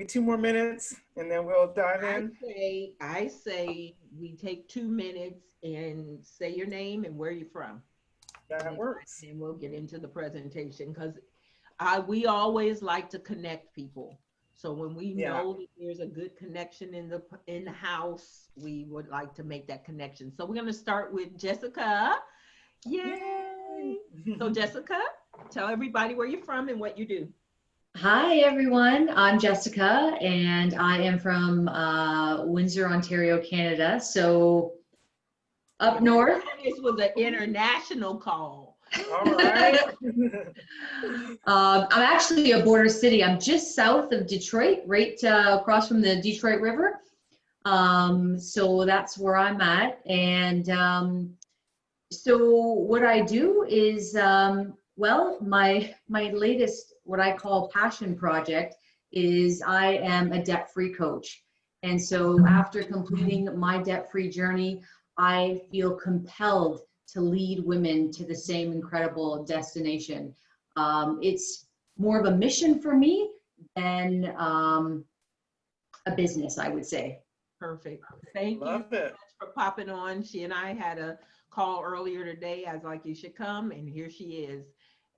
2 more minutes and then we'll dive I in. say, I say we take 2 minutes and say your name and where you're from. That works. And we'll get into the presentation because we always like to connect people. So when we know that there's a good connection in the house, we would like to make that connection. So we're going to start with Jessica. Yay! So Jessica, tell everybody where you're from and what you do. Hi, everyone. I'm Jessica, and I am from Windsor, Ontario, Canada. So up north. This was an international call. All right. I'm actually a border city. I'm just south of Detroit, right across from the Detroit River. So that's where I'm at. And so what I do is, well, my latest, what I call passion project, is I am a debt-free coach. And so after completing my debt-free journey, I feel compelled to lead women to the same incredible destination. It's more of a mission for me than a business, I would say. Perfect. Thank you so much for popping on. She and I had a call earlier today. I was like, you should come, and here she is.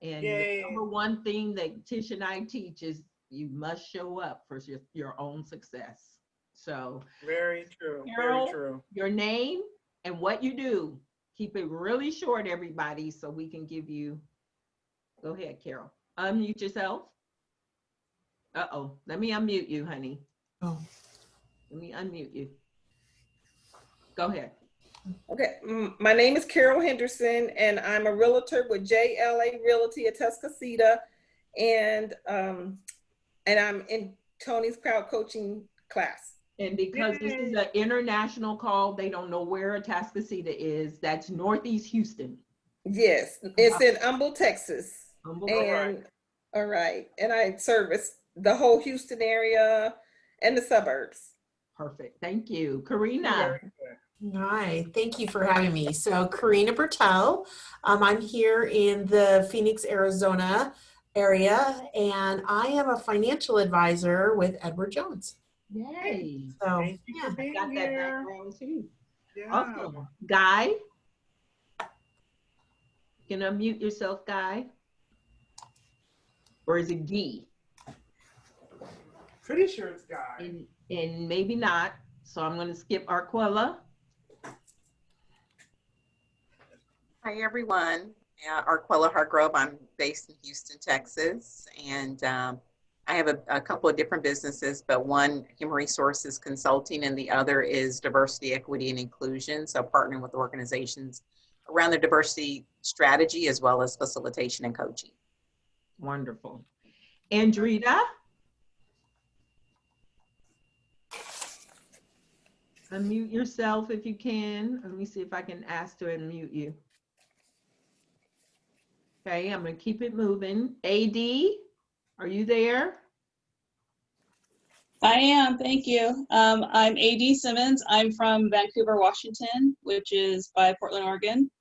And the number one thing that Tish and I teach is you must show up for your own success. So very true. Carol, very true. Your name and what you do. Keep it really short, everybody, so we can give you. Go ahead, Carol. Unmute yourself. Uh-oh. Let me unmute you, honey. Oh. Let me unmute you. Go ahead. Okay, my name is Carol Henderson, and I'm a realtor with JLA Realty at Tuscaloosa, and I'm in Toni's crowd coaching class. And because this is an international call, they don't know where Atascocita is. That's Northeast Houston. Yes, it's in Humble, Texas. Humble, all right. And I service the whole Houston area and the suburbs. Perfect. Thank you. Karina. Hi, thank you for having me. So Karina Bertel, I'm here in the Phoenix, Arizona area, and I am a financial advisor with Edward Jones. Yay. So yeah, I got that background too. Yeah. Awesome. Guy. You can unmute yourself, Guy. Or is it Gee? Pretty sure it's Guy. And maybe not. So I'm going to skip Arquella. Hi, everyone. Arquella Hargrove. I'm based in Houston, Texas, and I have a couple of different businesses, but one, human resources consulting, and the other is diversity, equity, and inclusion. So partnering with organizations around their diversity strategy, as well as facilitation and coaching. Wonderful. Andrita? Unmute yourself if you can. Let me see if I can ask to unmute you. Okay, I'm going to keep it moving. AD, are you there? I am, thank you. I'm AD Simmons. I'm from Vancouver, Washington, which is by Portland, Oregon.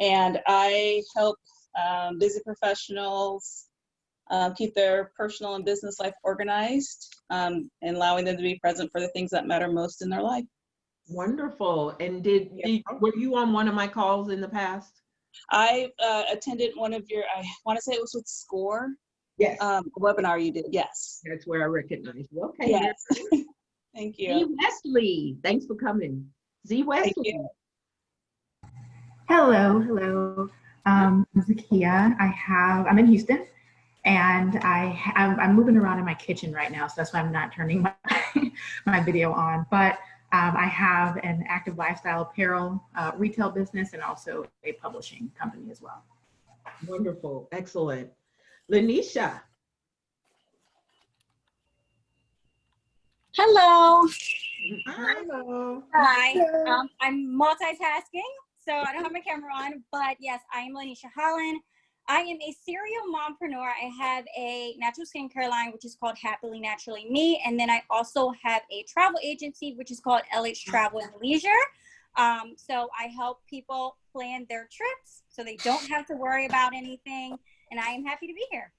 And I help busy professionals keep their personal and business life organized, and allowing them to be present for the things that matter most in their life. Wonderful. And were you on one of my calls in the past? I attended one of your, I want to say it was with SCORE. Yes. Webinar you did, yes. That's where I recognize you. Okay. Yes. Thank you. Z Wesley, thanks for coming. Z Wesley. Hello. I'm Zakia. I'm in Houston, and I'm moving around in my kitchen right now, so that's why I'm not turning my video on. But I have an active lifestyle apparel retail business and also a publishing company as well. Wonderful. Excellent. Lanisha. Hello. Hello. Hi. I'm multitasking, so I don't have my camera on, but yes, I am Lanisha Holland. I am a serial mompreneur. I have a natural skincare line, which is called Happily Naturally Me. And then I also have a travel agency, which is called LH Travel and Leisure. So I help people plan their trips so they don't have to worry about anything. And I am happy to be here.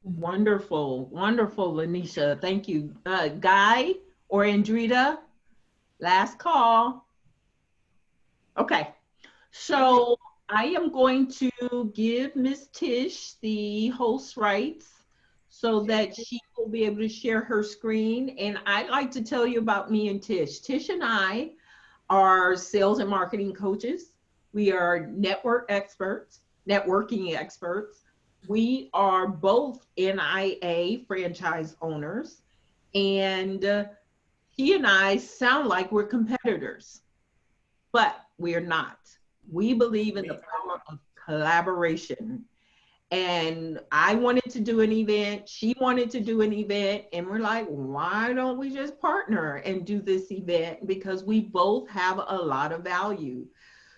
Wonderful, wonderful, Lanisha. Thank you. Guy or Andrita, last call. Okay, so I am going to give Miss Tish the host rights so that she will be able to share her screen. And I'd like to tell you about me and Tish. Tish and I are sales and marketing coaches. We are networking experts. We are both NIA franchise owners. And he and I sound like we're competitors, but we're not. We believe in the power of collaboration. And I wanted to do an event, she wanted to do an event, and we're like, why don't we just partner and do this event? Because we both have a lot of value.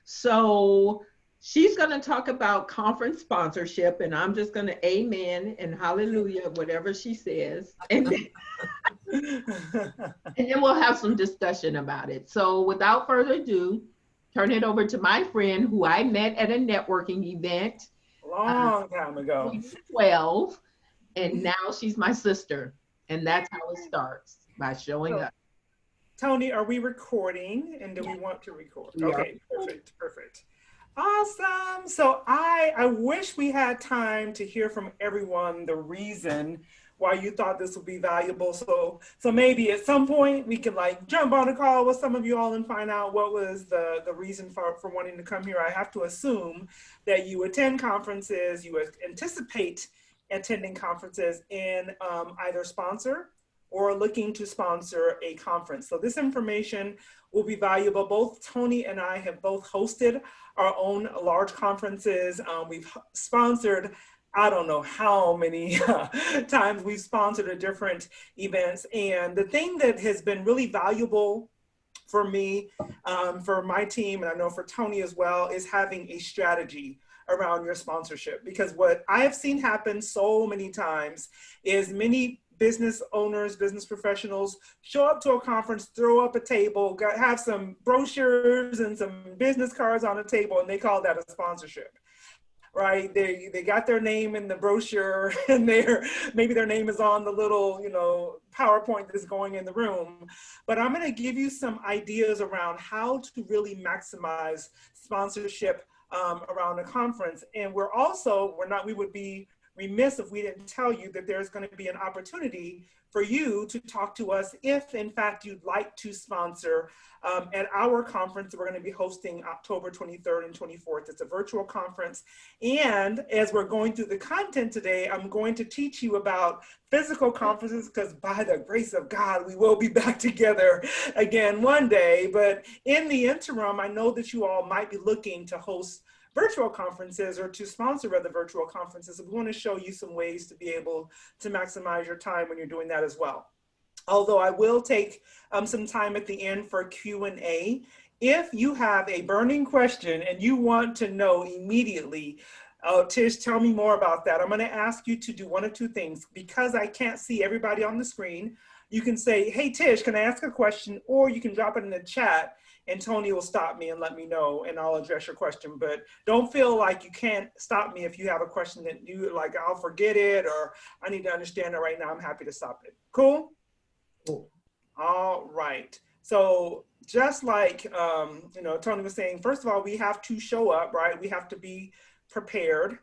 So she's going to talk about conference sponsorship, and I'm just going to amen and hallelujah, whatever she says. And then we'll have some discussion about it. So without further ado, turn it over to my friend who I met at a networking event. Long time ago. 12, and now she's my sister. And that's how it starts, by showing up. Toni, are we recording? And do we want to record? We okay, perfect, perfect. Awesome. So I wish we had time to hear from everyone the reason why you thought this would be valuable. So maybe at some point we could like jump on a call with some of you all and find out what was the reason for wanting to come here. I have to assume that you attend conferences, you anticipate attending conferences in either sponsor or looking to sponsor a conference. So this information will be valuable. Both Toni and I have both hosted our own large conferences. We've sponsored, I don't know how many times we've sponsored a different events. And the thing that has been really valuable for me, for my team, and I know for Toni as well, is having a strategy around your sponsorship. Because what I have seen happen so many times is many business owners, business professionals show up to a conference, throw up a table, have some brochures and some business cards on a table, and they call that a sponsorship. Right? They got their name in the brochure, and maybe their name is on the little, PowerPoint that's going in the room. But I'm going to give you some ideas around how to really maximize sponsorship around a conference. And we would be remiss if we didn't tell you that there's going to be an opportunity for you to talk to us if in fact you'd like to sponsor at our conference. We're going to be hosting October 23rd and 24th. It's a virtual conference. And as we're going through the content today, I'm going to teach you about physical conferences, because by the grace of God, we will be back together again one day. But in the interim, I know that you all might be looking to host virtual conferences or to sponsor other virtual conferences. So we want to show you some ways to be able to maximize your time when you're doing that as well. Although I will take some time at the end for Q&A. If you have a burning question and you want to know immediately, Tish, tell me more about that. I'm going to ask you to do one of two things. Because I can't see everybody on the screen, you can say, hey, Tish, can I ask a question? Or you can drop it in the chat, and Toni will stop me and let me know, and I'll address your question. But don't feel like you can't stop me if you have a question that you like, I'll forget it, or I need to understand it right now. I'm happy to stop it. Cool? Cool. All right. So just like, Toni was saying, first of all, we have to show up, right? We have to be prepared.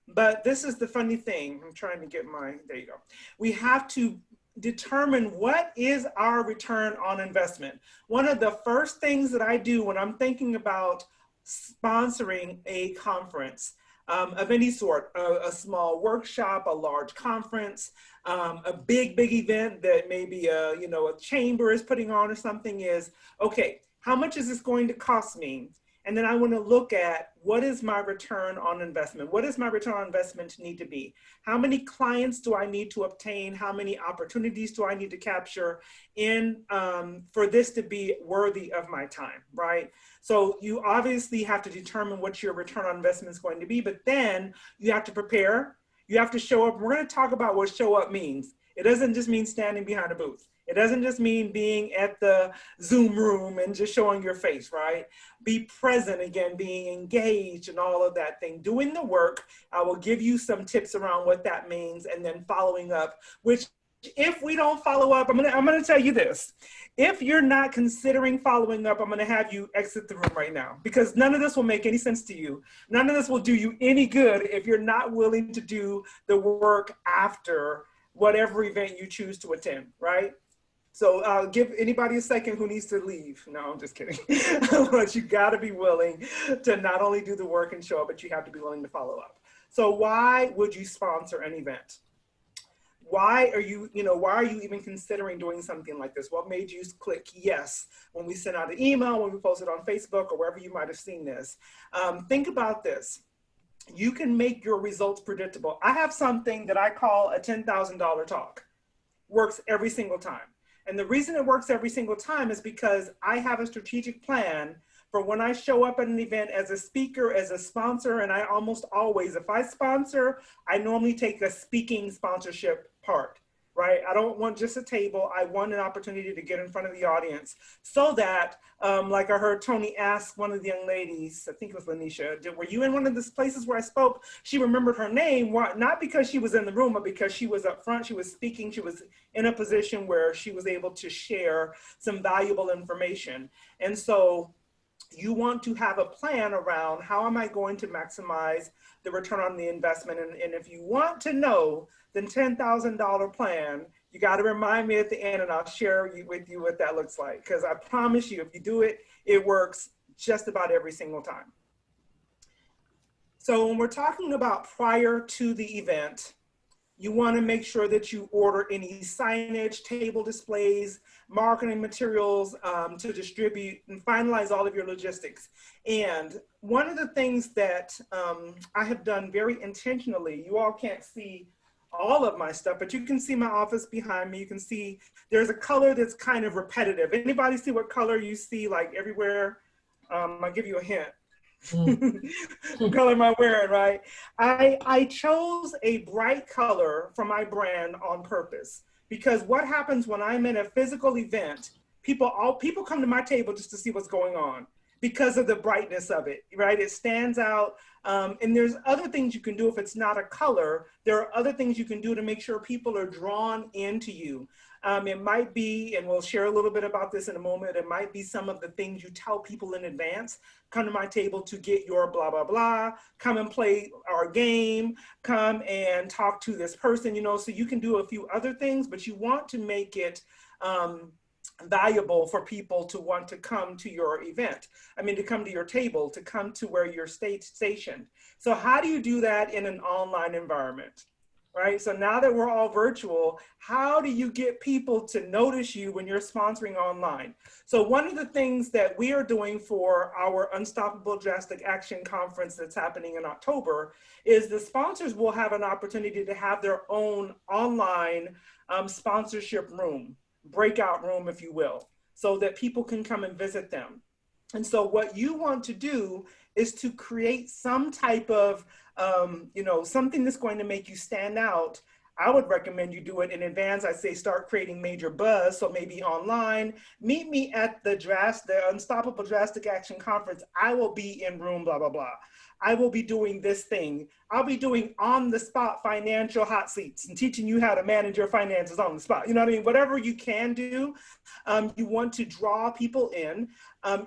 But this is the funny thing. I'm trying to get there you go. We have to determine what is our return on investment. One of the first things that I do when I'm thinking about sponsoring a conference of any sort, a small workshop, a large conference, a big event that maybe a chamber is putting on or something, is, okay, how much is this going to cost me? And then I want to look at, what is my return on investment? What does my return on investment need to be? How many clients do I need to obtain? How many opportunities do I need to capture for this to be worthy of my time, right? So you obviously have to determine what your return on investment is going to be, but then you have to prepare. You have to show up. We're going to talk about what show up means. It doesn't just mean standing behind a booth. It doesn't just mean being at the Zoom room and just showing your face, right? Be present, again, being engaged and all of that thing, doing the work. I will give you some tips around what that means, and then following up, which if we don't follow up, I'm gonna tell you this. If you're not considering following up, I'm gonna have you exit the room right now, because none of this will make any sense to you. None of this will do you any good if you're not willing to do the work after whatever event you choose to attend, right? So give anybody a second who needs to leave. No, I'm just kidding. But you gotta be willing to not only do the work and show up, but you have to be willing to follow up. So why would you sponsor an event? Why are you even considering doing something like this? What made you click yes when we sent out an email, when we posted on Facebook, or wherever you might have seen this? Think about this. You can make your results predictable. I have something that I call a $10,000 talk. Works every single time. And the reason it works every single time is because I have a strategic plan for when I show up at an event as a speaker, as a sponsor, and I almost always, if I sponsor, I normally take a speaking sponsorship part, right? I don't want just a table. I want an opportunity to get in front of the audience so that, like I heard Toni ask one of the young ladies, I think it was Lanisha, were you in one of the places where I spoke? She remembered her name, not because she was in the room, but because she was up front, she was speaking, she was in a position where she was able to share some valuable information. And so you want to have a plan around how am I going to maximize the return on the investment. And if you want to know the $10,000 plan, you got to remind me at the end, and I'll share with you what that looks like. Because I promise you, if you do it, it works just about every single time. So when we're talking about prior to the event, you want to make sure that you order any signage, table displays, marketing materials to distribute, and finalize all of your logistics. And one of the things that I have done very intentionally, you all can't see all of my stuff, but you can see my office behind me. You can see there's a color that's kind of repetitive. Anybody see what color you see like everywhere? I'll give you a hint. What color am I wearing, right? I chose a bright color for my brand on purpose, because what happens when I'm in a physical event, people come to my table just to see what's going on because of the brightness of it, right? It stands out. And there's other things you can do if it's not a color. There are other things you can do to make sure people are drawn into you. It might be, and we'll share a little bit about this in a moment, it might be some of the things you tell people in advance. Come to my table to get your blah, blah, blah. Come and play our game. Come and talk to this person, so you can do a few other things, but you want to make it valuable for people to want to come to your event. To come to your table, to come to where you're stationed. So how do you do that in an online environment? Right? So now that we're all virtual, how do you get people to notice you when you're sponsoring online? So one of the things that we are doing for our Unstoppable Drastic Action Conference that's happening in October is the sponsors will have an opportunity to have their own online sponsorship room, breakout room, if you will, so that people can come and visit them. And so what you want to do is to create some type of, something that's going to make you stand out. I would recommend you do it in advance. I say start creating major buzz. So maybe online, meet me at the Unstoppable Drastic Action Conference. I will be in room, blah, blah, blah. I will be doing this thing. I'll be doing on the spot financial hot seats and teaching you how to manage your finances on the spot. You know what I mean? Whatever you can do, you want to draw people in.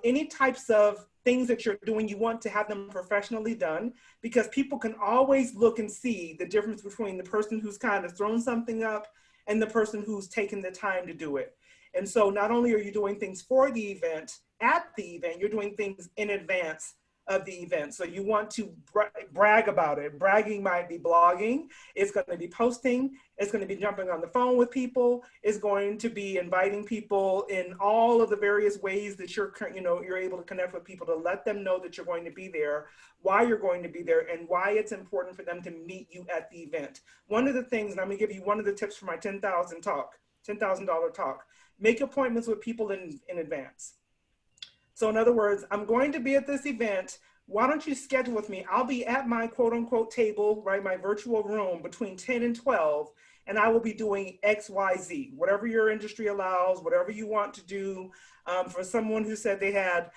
Any types of things that you're doing, you want to have them professionally done, because people can always look and see the difference between the person who's kind of thrown something up and the person who's taken the time to do it. And so not only are you doing things for the event, at the event, you're doing things in advance of the event. So you want to brag about it. Bragging might be blogging. It's going to be posting. It's going to be jumping on the phone with people. It's going to be inviting people in all of the various ways that you're able to connect with people, to let them know that you're going to be there, why you're going to be there, and why it's important for them to meet you at the event. One of the things, and I'm going to give you one of the tips for my $10,000 talk, make appointments with people in advance. So in other words, I'm going to be at this event. Why don't you schedule with me? I'll be at my quote unquote table, right? My virtual room between 10 and 12. and I will be doing XYZ, whatever your industry allows, whatever you want to do. For someone who said they had,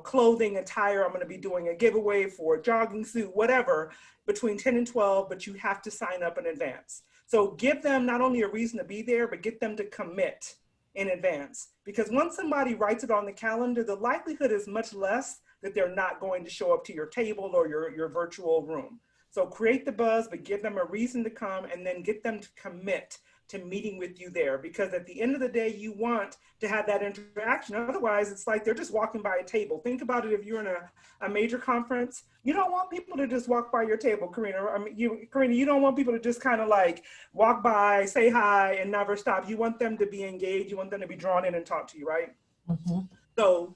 clothing, attire, I'm going to be doing a giveaway for a jogging suit, whatever, between 10 and 12, but you have to sign up in advance. So give them not only a reason to be there, but get them to commit in advance. Because once somebody writes it on the calendar, the likelihood is much less that they're not going to show up to your table or your virtual room. So create the buzz, but give them a reason to come, and then get them to commit to meeting with you there. Because at the end of the day, you want to have that interaction. Otherwise, it's like they're just walking by a table. Think about it. If you're in a major conference, you don't want people to just walk by your table, Karina. Karina, you don't want people to just kind of like walk by, say hi, and never stop. You want them to be engaged. You want them to be drawn in and talk to you, right? Mm-hmm. So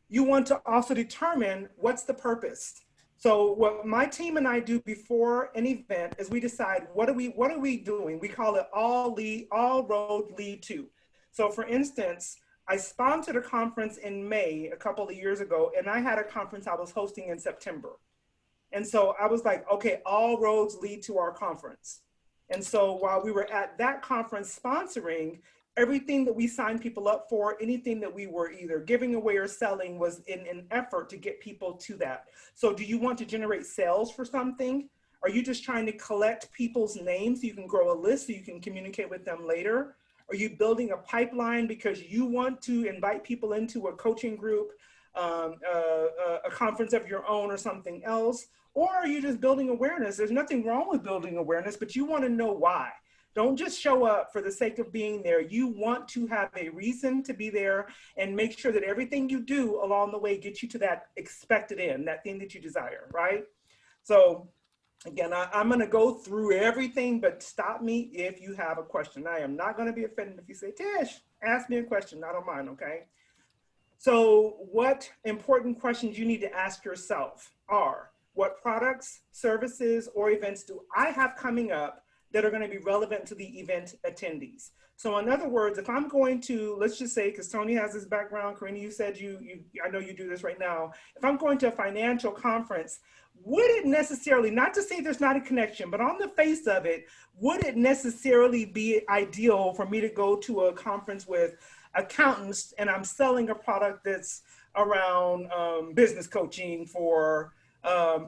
you want to also determine what's the purpose. So what my team and I do before an event is we decide what are we doing? We call it all roads lead to. So for instance, I sponsored a conference in May a couple of years ago, and I had a conference I was hosting in September. And so I was like, okay, all roads lead to our conference. And so while we were at that conference sponsoring, everything that we signed people up for, anything that we were either giving away or selling was in an effort to get people to that. So do you want to generate sales for something? Are you just trying to collect people's names so you can grow a list so you can communicate with them later? Are you building a pipeline because you want to invite people into a coaching group, a conference of your own or something else? Or are you just building awareness? There's nothing wrong with building awareness, but you want to know why. Don't just show up for the sake of being there. You want to have a reason to be there and make sure that everything you do along the way gets you to that expected end, that thing that you desire, right? So again, I'm going to go through everything, but stop me if you have a question. I am not going to be offended if you say, Tish, ask me a question. I don't mind, okay? So what important questions you need to ask yourself are, what products, services, or events do I have coming up that are going to be relevant to the event attendees? So in other words, if I'm going to, let's just say, because Toni has this background, Karina, you said I know you do this right now. If I'm going to a financial conference, would it necessarily, not to say there's not a connection, but on the face of it, would it necessarily be ideal for me to go to a conference with accountants and I'm selling a product that's around business coaching for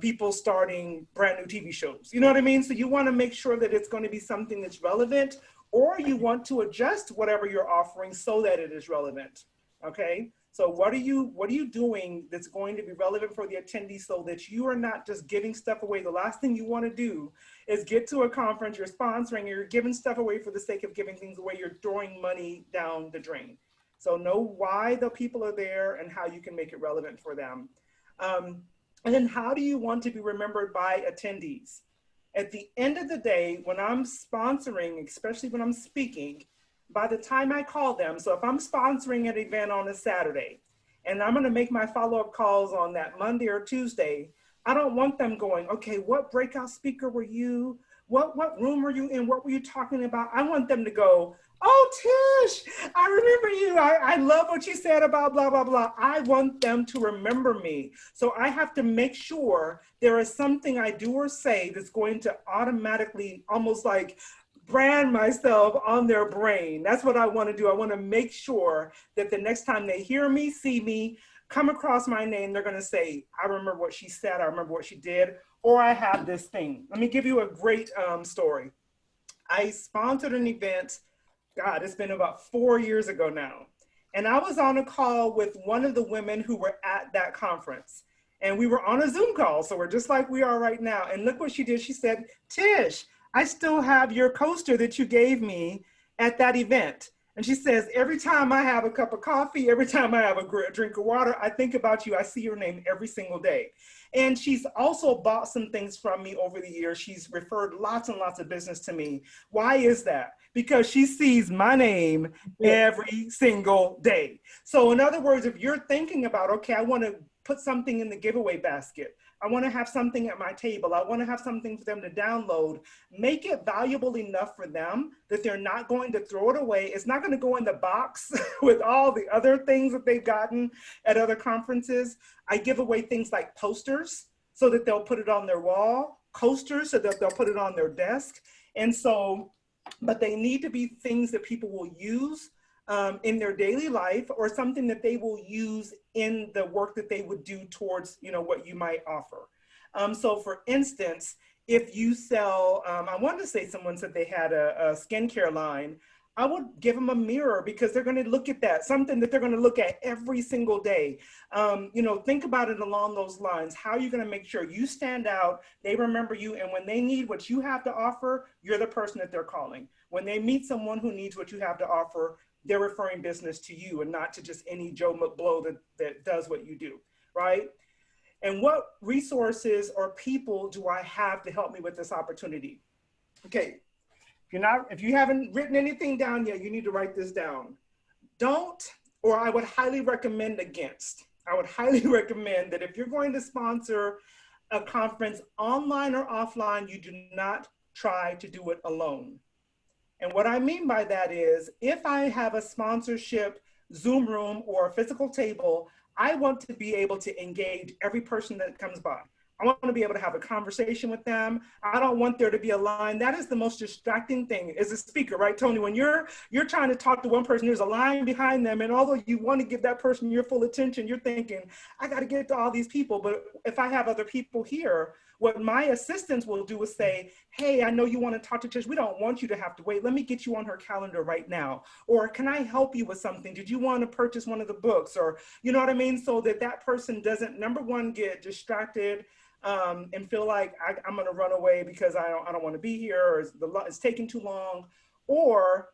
people starting brand new TV shows? You know what I mean? So you want to make sure that it's going to be something that's relevant, or you want to adjust whatever you're offering so that it is relevant. Okay. So what are you doing that's going to be relevant for the attendees so that you are not just giving stuff away? The last thing you want to do is get to a conference you're sponsoring, you're giving stuff away for the sake of giving things away. You're throwing money down the drain. So know why the people are there and how you can make it relevant for them. And then how do you want to be remembered by attendees? At the end of the day, when I'm sponsoring, especially when I'm speaking, by the time I call them, so if I'm sponsoring an event on a Saturday and I'm going to make my follow-up calls on that Monday or Tuesday, I don't want them going, okay, what breakout speaker were you? What room were you in? What were you talking about? I want them to go, oh, Tish, I remember you. I love what you said about blah, blah, blah. I want them to remember me. So I have to make sure there is something I do or say that's going to automatically almost like brand myself on their brain. That's what I want to do. I want to make sure that the next time they hear me, see me, come across my name, they're going to say, I remember what she said. I remember what she did, or I have this thing. Let me give you a great story. I sponsored an event. God, it's been about 4 years ago now. And I was on a call with one of the women who were at that conference. And we were on a Zoom call. So we're just like we are right now. And look what she did. She said, Tish, I still have your coaster that you gave me at that event. And she says, every time I have a cup of coffee, every time I have a drink of water, I think about you. I see your name every single day. And she's also bought some things from me over the years. She's referred lots and lots of business to me. Why is that? Because she sees my name every single day. So in other words, if you're thinking about, okay, I want to put something in the giveaway basket, I want to have something at my table, I want to have something for them to download, make it valuable enough for them that they're not going to throw it away. It's not going to go in the box with all the other things that they've gotten at other conferences. I give away things like posters so that they'll put it on their wall, coasters so that they'll put it on their desk. And so but they need to be things that people will use in their daily life, or something that they will use in the work that they would do towards, what you might offer. So for instance, if you sell, I wanted to say someone said they had a skincare line, I would give them a mirror, because they're going to look at that, something that they're going to look at every single day. Think about it along those lines. How are you going to make sure you stand out, they remember you, and when they need what you have to offer, you're the person that they're calling. When they meet someone who needs what you have to offer, they're referring business to you and not to just any Joe McBlow that does what you do, right? And what resources or people do I have to help me with this opportunity? Okay, if you haven't written anything down yet, you need to write this down. I would highly recommend against. I would highly recommend that if you're going to sponsor a conference online or offline, you do not try to do it alone. And what I mean by that is, if I have a sponsorship Zoom room or a physical table, I want to be able to engage every person that comes by. I want to be able to have a conversation with them. I don't want there to be a line. That is the most distracting thing as a speaker, right, Toni? When you're trying to talk to one person, there's a line behind them. And although you want to give that person your full attention, you're thinking, I got to get to all these people. But if I have other people here, what my assistants will do is say, hey, I know you want to talk to Tish. We don't want you to have to wait. Let me get you on her calendar right now. Or can I help you with something? Did you want to purchase one of the books? Or, you know what I mean? So that person doesn't, number one, get distracted and feel like I'm going to run away because I don't want to be here, or it's taking too long, or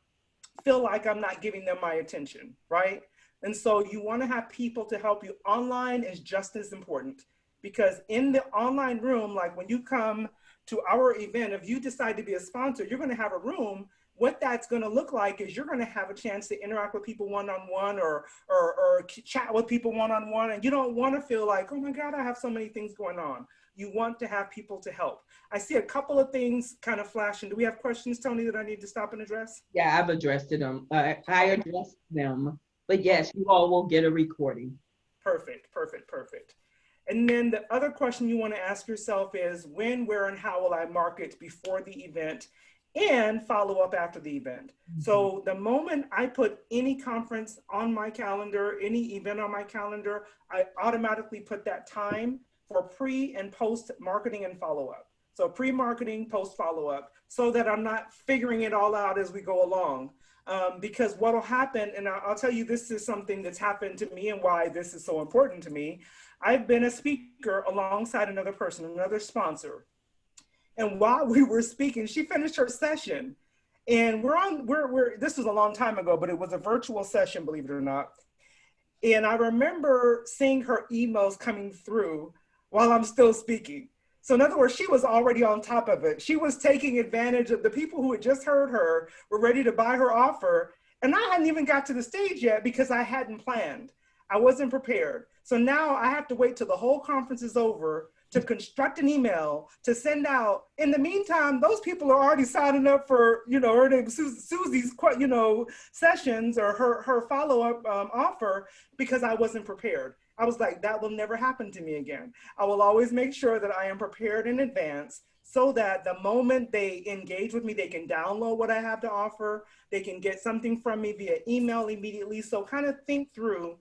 feel like I'm not giving them my attention, right? And so you want to have people to help you. Online is just as important, because in the online room, like when you come to our event, if you decide to be a sponsor, you're going to have a room. What that's going to look like is you're going to have a chance to interact with people one-on-one, or chat with people one-on-one. And you don't want to feel like, oh my God, I have so many things going on. You want to have people to help. I see a couple of things kind of flashing. Do we have questions, Toni, that I need to stop and address? Yeah, I've addressed them. I addressed them, but yes, you all will get a recording. Perfect. And then the other question you want to ask yourself is, when, where, and how will I market before the event and follow up after the event? Mm-hmm. So the moment I put any conference on my calendar, any event on my calendar, I automatically put that time for pre and post marketing and follow up. So pre-marketing, post follow-up, so that I'm not figuring it all out as we go along. Because what will happen, and I'll tell you, this is something that's happened to me and why this is so important to me. I've been a speaker alongside another person, another sponsor. And while we were speaking, she finished her session. And this was a long time ago, but it was a virtual session, believe it or not. And I remember seeing her emails coming through while I'm still speaking. So in other words, she was already on top of it. She was taking advantage of the people who had just heard her, were ready to buy her offer. And I hadn't even got to the stage yet because I hadn't planned. I wasn't prepared. So now I have to wait till the whole conference is over to construct an email to send out. In the meantime, those people are already signing up for, her name, Susie's, sessions, or her follow-up offer, because I wasn't prepared. I was like, that will never happen to me again. I will always make sure that I am prepared in advance, so that the moment they engage with me, they can download what I have to offer. They can get something from me via email immediately. So kind of think through,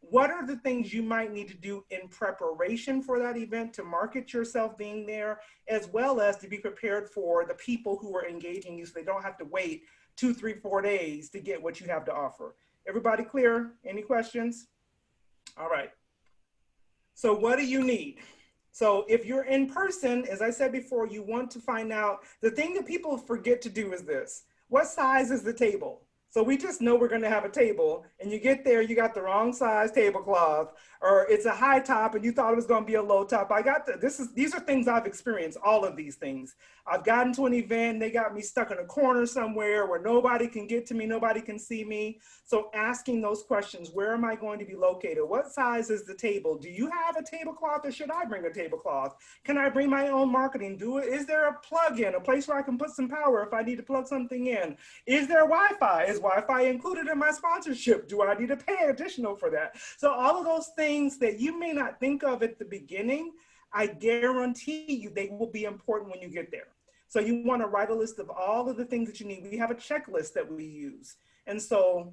what are the things you might need to do in preparation for that event to market yourself being there, as well as to be prepared for the people who are engaging you, so they don't have to wait 2, 3, 4 days to get what you have to offer. Everybody clear? Any questions? All right. So what do you need? So if you're in person, as I said before, you want to find out, the thing that people forget to do is this: what size is the table? So we just know we're going to have a table, and you get there, you got the wrong size tablecloth, or it's a high top and you thought it was going to be a low top. These are things I've experienced, all of these things. I've gotten to an event, they got me stuck in a corner somewhere where nobody can get to me, nobody can see me. So asking those questions: where am I going to be located? What size is the table? Do you have a tablecloth, or should I bring a tablecloth? Can I bring my own marketing? Is there a plug-in, a place where I can put some power if I need to plug something in? Is there Wi-Fi? Is Wi-Fi included in my sponsorship? Do I need to pay additional for that? So all of those things that you may not think of at the beginning, I guarantee you they will be important when you get there. So you want to write a list of all of the things that you need. We have a checklist that we use. And so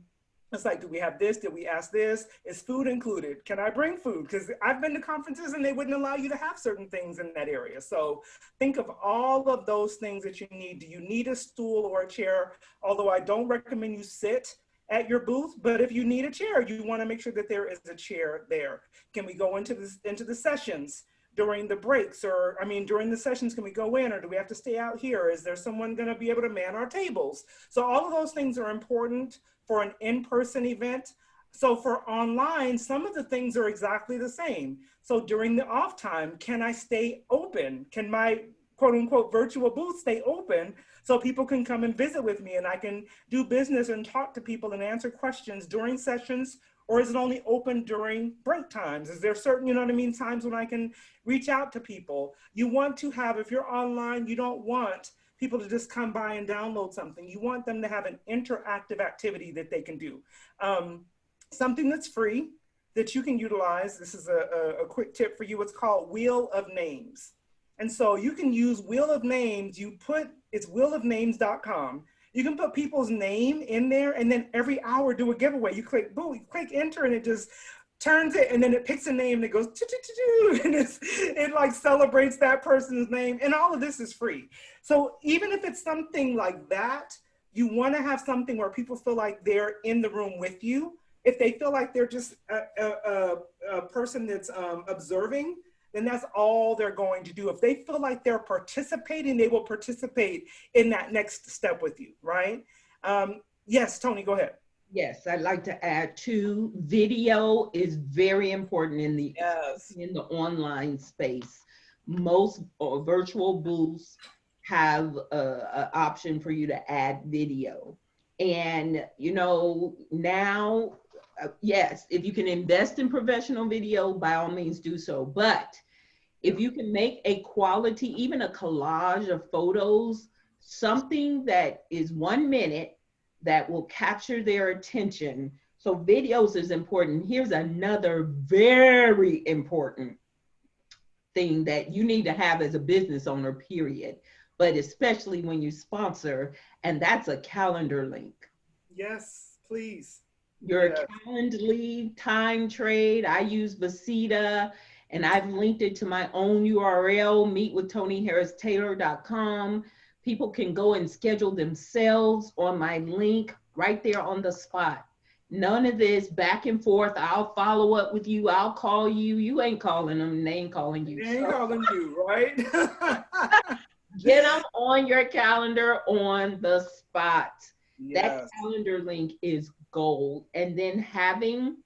it's like, do we have this? Did we ask this? Is food included? Can I bring food? Because I've been to conferences and they wouldn't allow you to have certain things in that area. So think of all of those things that you need. Do you need a stool or a chair? Although I don't recommend you sit at your booth, but if you need a chair, you want to make sure that there is a chair there. Can we go into the sessions during the breaks, or during the sessions, can we go in, or do we have to stay out here? Is there someone going to be able to man our tables? So all of those things are important for an in-person event. So for online, some of the things are exactly the same. So during the off time, can I stay open? Can my quote unquote virtual booth stay open so people can come and visit with me and I can do business and talk to people and answer questions during sessions? Or is it only open during break times? Is there certain, times when I can reach out to people? You want to have, if you're online, you don't want people to just come by and download something. You want them to have an interactive activity that they can do. Something that's free that you can utilize. This is a quick tip for you. It's called Wheel of Names. And so you can use Wheel of Names. It's wheelofnames.com. You can put people's name in there and then every hour do a giveaway. You click, boom, you click enter and it just turns it and then it picks a name that goes, and it like celebrates that person's name, and all of this is free. So even if it's something like that, you want to have something where people feel like they're in the room with you. If they feel like they're just a person that's observing, then that's all they're going to do. If they feel like they're participating, they will participate in that next step with you, right? Yes, Toni, go ahead. Yes, I'd like to add too, video is very important in the online space. Most virtual booths have an option for you to add video. And now, yes, if you can invest in professional video, by all means do so. But if you can make a quality, even a collage of photos, something that is 1 minute that will capture their attention. So videos is important. Here's another very important thing that you need to have as a business owner, period. But especially when you sponsor, and that's a calendar link. Yes, please. Your Calendly, Time Trade. I use Vasita, and I've linked it to my own URL, meetwithtoniharristaylor.com. People can go and schedule themselves on my link right there on the spot. None of this back and forth. I'll follow up with you. I'll call you. You ain't calling them. They ain't calling you. They ain't calling you, right? Get them on your calendar on the spot. Yes. That calendar link is gold. And then having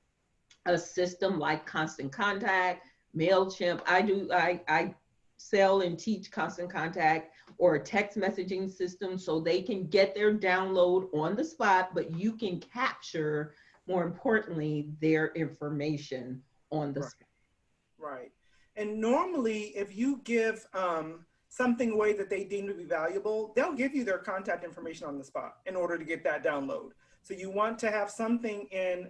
a system like Constant Contact, MailChimp. I sell and teach Constant Contact or a text messaging system so they can get their download on the spot, but you can capture, more importantly, their information on the spot. Right. And normally, if you give something away that they deem to be valuable, they'll give you their contact information on the spot in order to get that download. So you want to have something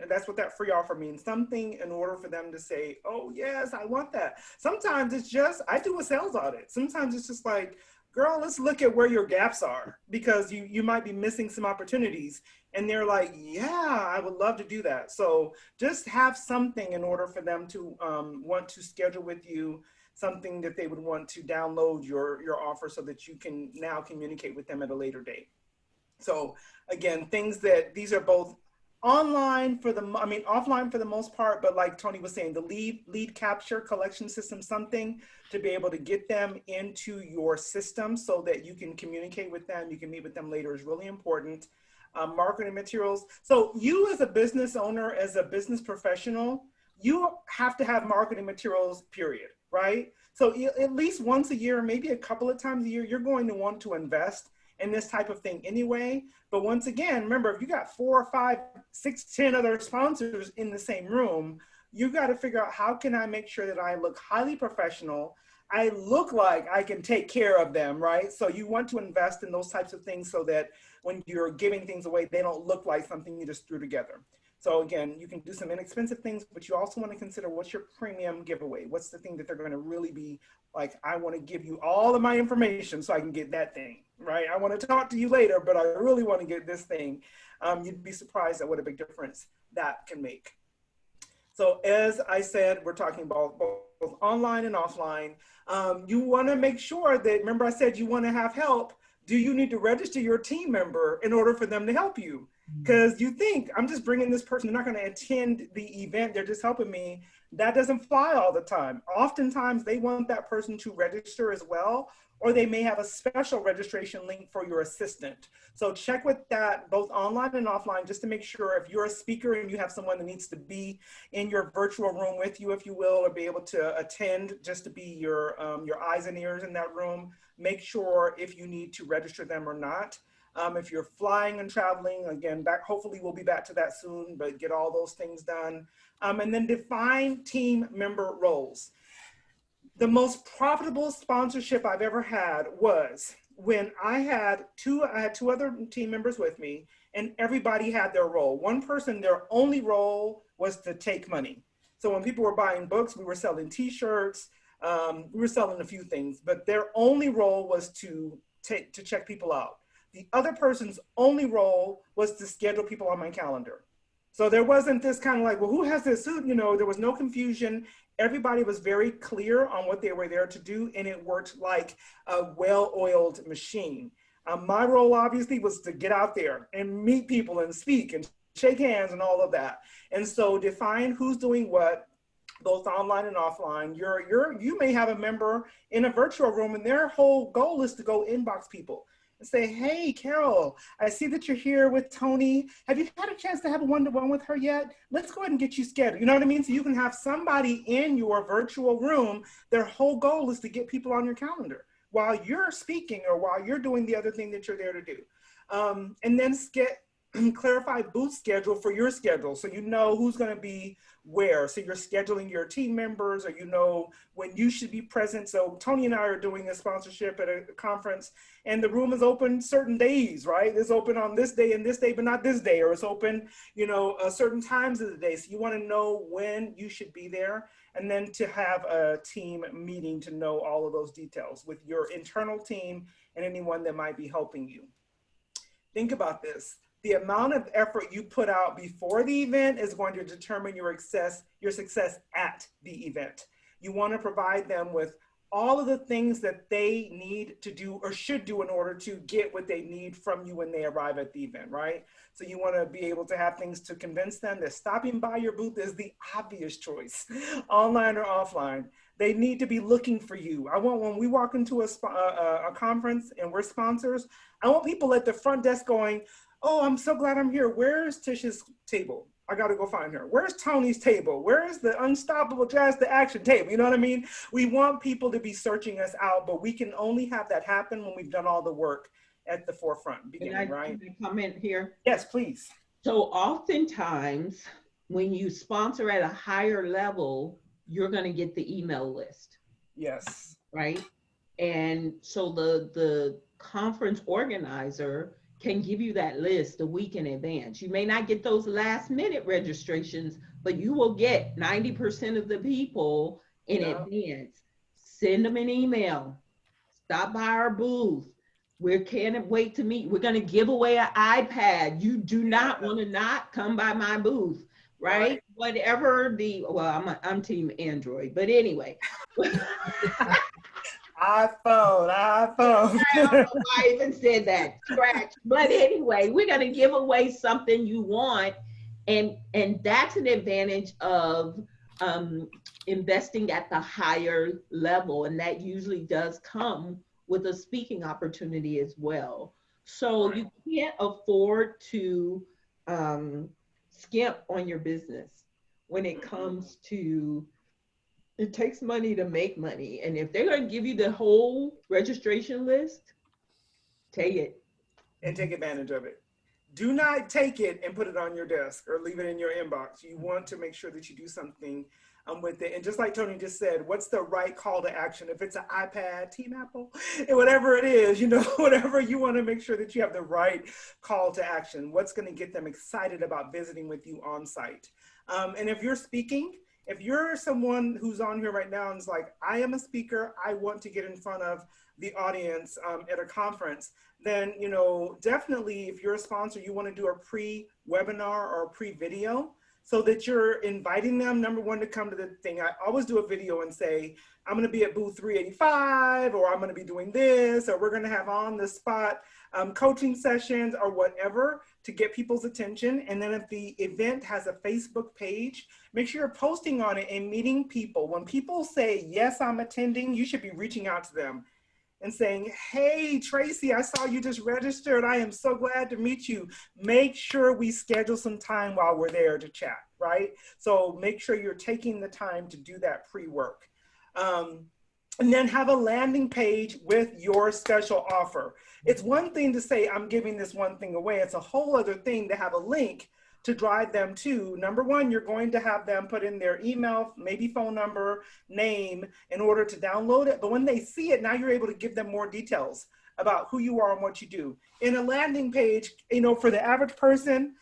that's what that free offer means, something in order for them to say, oh yes, I want that. Sometimes it's just, I do a sales audit. Sometimes it's just like, girl, let's look at where your gaps are because you might be missing some opportunities. And they're like, yeah, I would love to do that. So just have something in order for them to want to schedule with you, something that they would want to download your offer so that you can now communicate with them at a later date. So again, these are both offline for the most part, but like Toni was saying, the lead capture collection system, something to be able to get them into your system so that you can communicate with them, you can meet with them later is really important. Marketing materials. So you as a business owner, as a business professional, you have to have marketing materials, period, right? So at least once a year, maybe a couple of times a year, you're going to want to invest in this type of thing anyway. But once again, remember, if you got 4, 5, 6, 10 other sponsors in the same room, you got to figure out how can I make sure that I look highly professional, I look like I can take care of them, right? So you want to invest in those types of things so that when you're giving things away, they don't look like something you just threw together. So again, you can do some inexpensive things, but you also want to consider what's your premium giveaway? What's the thing that they're going to really be like, I want to give you all of my information so I can get that thing, right? I want to talk to you later, but I really want to get this thing. You'd be surprised at what a big difference that can make. So as I said, we're talking about both online and offline. You want to make sure that, remember I said you want to have help. Do you need to register your team member in order for them to help you? Because you think, I'm just bringing this person, they're not going to attend the event, they're just helping me. That doesn't fly all the time. Oftentimes they want that person to register as well, or they may have a special registration link for your assistant. So check with that both online and offline, just to make sure if you're a speaker and you have someone that needs to be in your virtual room with you, if you will, or be able to attend just to be your eyes and ears in that room, make sure if you need to register them or not. If you're flying and traveling, again, hopefully we'll be back to that soon, but get all those things done. And then define team member roles. The most profitable sponsorship I've ever had was when I had two other team members with me, and everybody had their role. One person, their only role was to take money. So when people were buying books, we were selling t-shirts, we were selling a few things, but their only role was to check people out. The other person's only role was to schedule people on my calendar. So there wasn't this kind of like, well, who has this? You know, there was no confusion. Everybody was very clear on what they were there to do, and it worked like a well-oiled machine. My role obviously was to get out there and meet people and speak and shake hands and all of that. And so define who's doing what, both online and offline. You may have a member in a virtual room and their whole goal is to go inbox people and say, hey, Carol, I see that you're here with Toni. Have you had a chance to have a one-to-one with her yet? Let's go ahead and get you scheduled. You know what I mean? So you can have somebody in your virtual room, their whole goal is to get people on your calendar while you're speaking or while you're doing the other thing that you're there to do. And then clarify booth schedule for your schedule, so you know who's going to be where. So you're scheduling your team members, or you know when you should be present. So Toni and I are doing a sponsorship at a conference, and the room is open certain days, right? It's open on this day and this day, but not this day, or it's open, you know, certain times of the day. So you want to know when you should be there, and then to have a team meeting to know all of those details with your internal team and anyone that might be helping you. Think about this. The amount of effort you put out before the event is going to determine your success at the event. You want to provide them with all of the things that they need to do or should do in order to get what they need from you when they arrive at the event, right? So you want to be able to have things to convince them that stopping by your booth is the obvious choice, online or offline. They need to be looking for you. I want, when we walk into a conference and we're sponsors, I want people at the front desk going, oh, I'm so glad I'm here. Where's Tish's table? I got to go find her. Where's Toni's table? Where's the Unstoppable Jazz to Action table? You know what I mean? We want people to be searching us out, but we can only have that happen when we've done all the work at the forefront beginning, right? Can I comment here? Yes, please. So oftentimes when you sponsor at a higher level, you're going to get the email list. Yes. Right? And so the conference organizer can give you that list a week in advance. You may not get those last minute registrations, but you will get 90% of the people in advance. Send them an email. Stop by our booth. We can't wait to meet. We're going to give away an iPad. You do not want to not come by my booth, right? Whatever I'm team Android, but anyway. iPhone. I don't know why I even said that. Scratch. But anyway, we're going to give away something you want. And that's an advantage of investing at the higher level. And that usually does come with a speaking opportunity as well. So you can't afford to skimp on your business when it comes to, it takes money to make money. And if they're going to give you the whole registration list, take it. And take advantage of it. Do not take it and put it on your desk or leave it in your inbox. You want to make sure that you do something with it. And just like Toni just said, what's the right call to action? If it's an iPad, Team Apple, whatever it is, whatever you want to make sure that you have the right call to action. What's going to get them excited about visiting with you on site? And if you're speaking, if you're someone who's on here right now and is like, I am a speaker, I want to get in front of the audience at a conference, then, definitely if you're a sponsor, you want to do a pre-webinar or a pre-video so that you're inviting them, number one, to come to the thing. I always do a video and say, I'm going to be at booth 385, or I'm going to be doing this, or we're going to have on the spot coaching sessions or whatever to get people's attention. And then if the event has a Facebook page, make sure you're posting on it and meeting people. When people say, yes, I'm attending, you should be reaching out to them and saying, hey, Tracy, I saw you just registered. I am so glad to meet you. Make sure we schedule some time while we're there to chat, right? So make sure you're taking the time to do that pre-work. And then have a landing page with your special offer. It's one thing to say, I'm giving this one thing away. It's a whole other thing to have a link to drive them to. Number one, you're going to have them put in their email, maybe phone number, name, in order to download it. But when they see it, now you're able to give them more details about who you are and what you do. In a landing page, for the average person,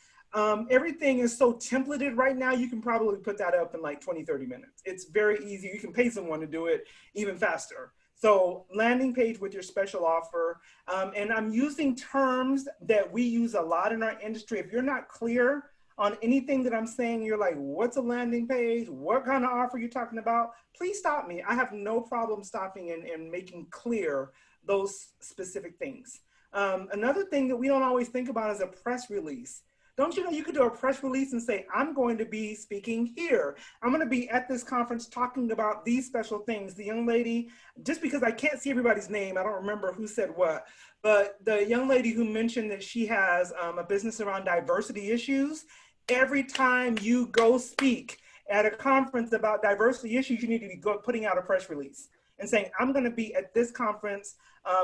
everything is so templated right now, you can probably put that up in like 20, 30 minutes. It's very easy. You can pay someone to do it even faster. So landing page with your special offer. And I'm using terms that we use a lot in our industry. If you're not clear on anything that I'm saying, you're like, what's a landing page? What kind of offer are you talking about? Please stop me. I have no problem stopping and making clear those specific things. Another thing that we don't always think about is a press release. Don't you know you could do a press release and say, I'm going to be speaking here. I'm going to be at this conference talking about these special things. The young lady, just because I can't see everybody's name, I don't remember who said what, but the young lady who mentioned that she has a business around diversity issues, every time you go speak at a conference about diversity issues, you need to be putting out a press release and saying, I'm going to be at this conference,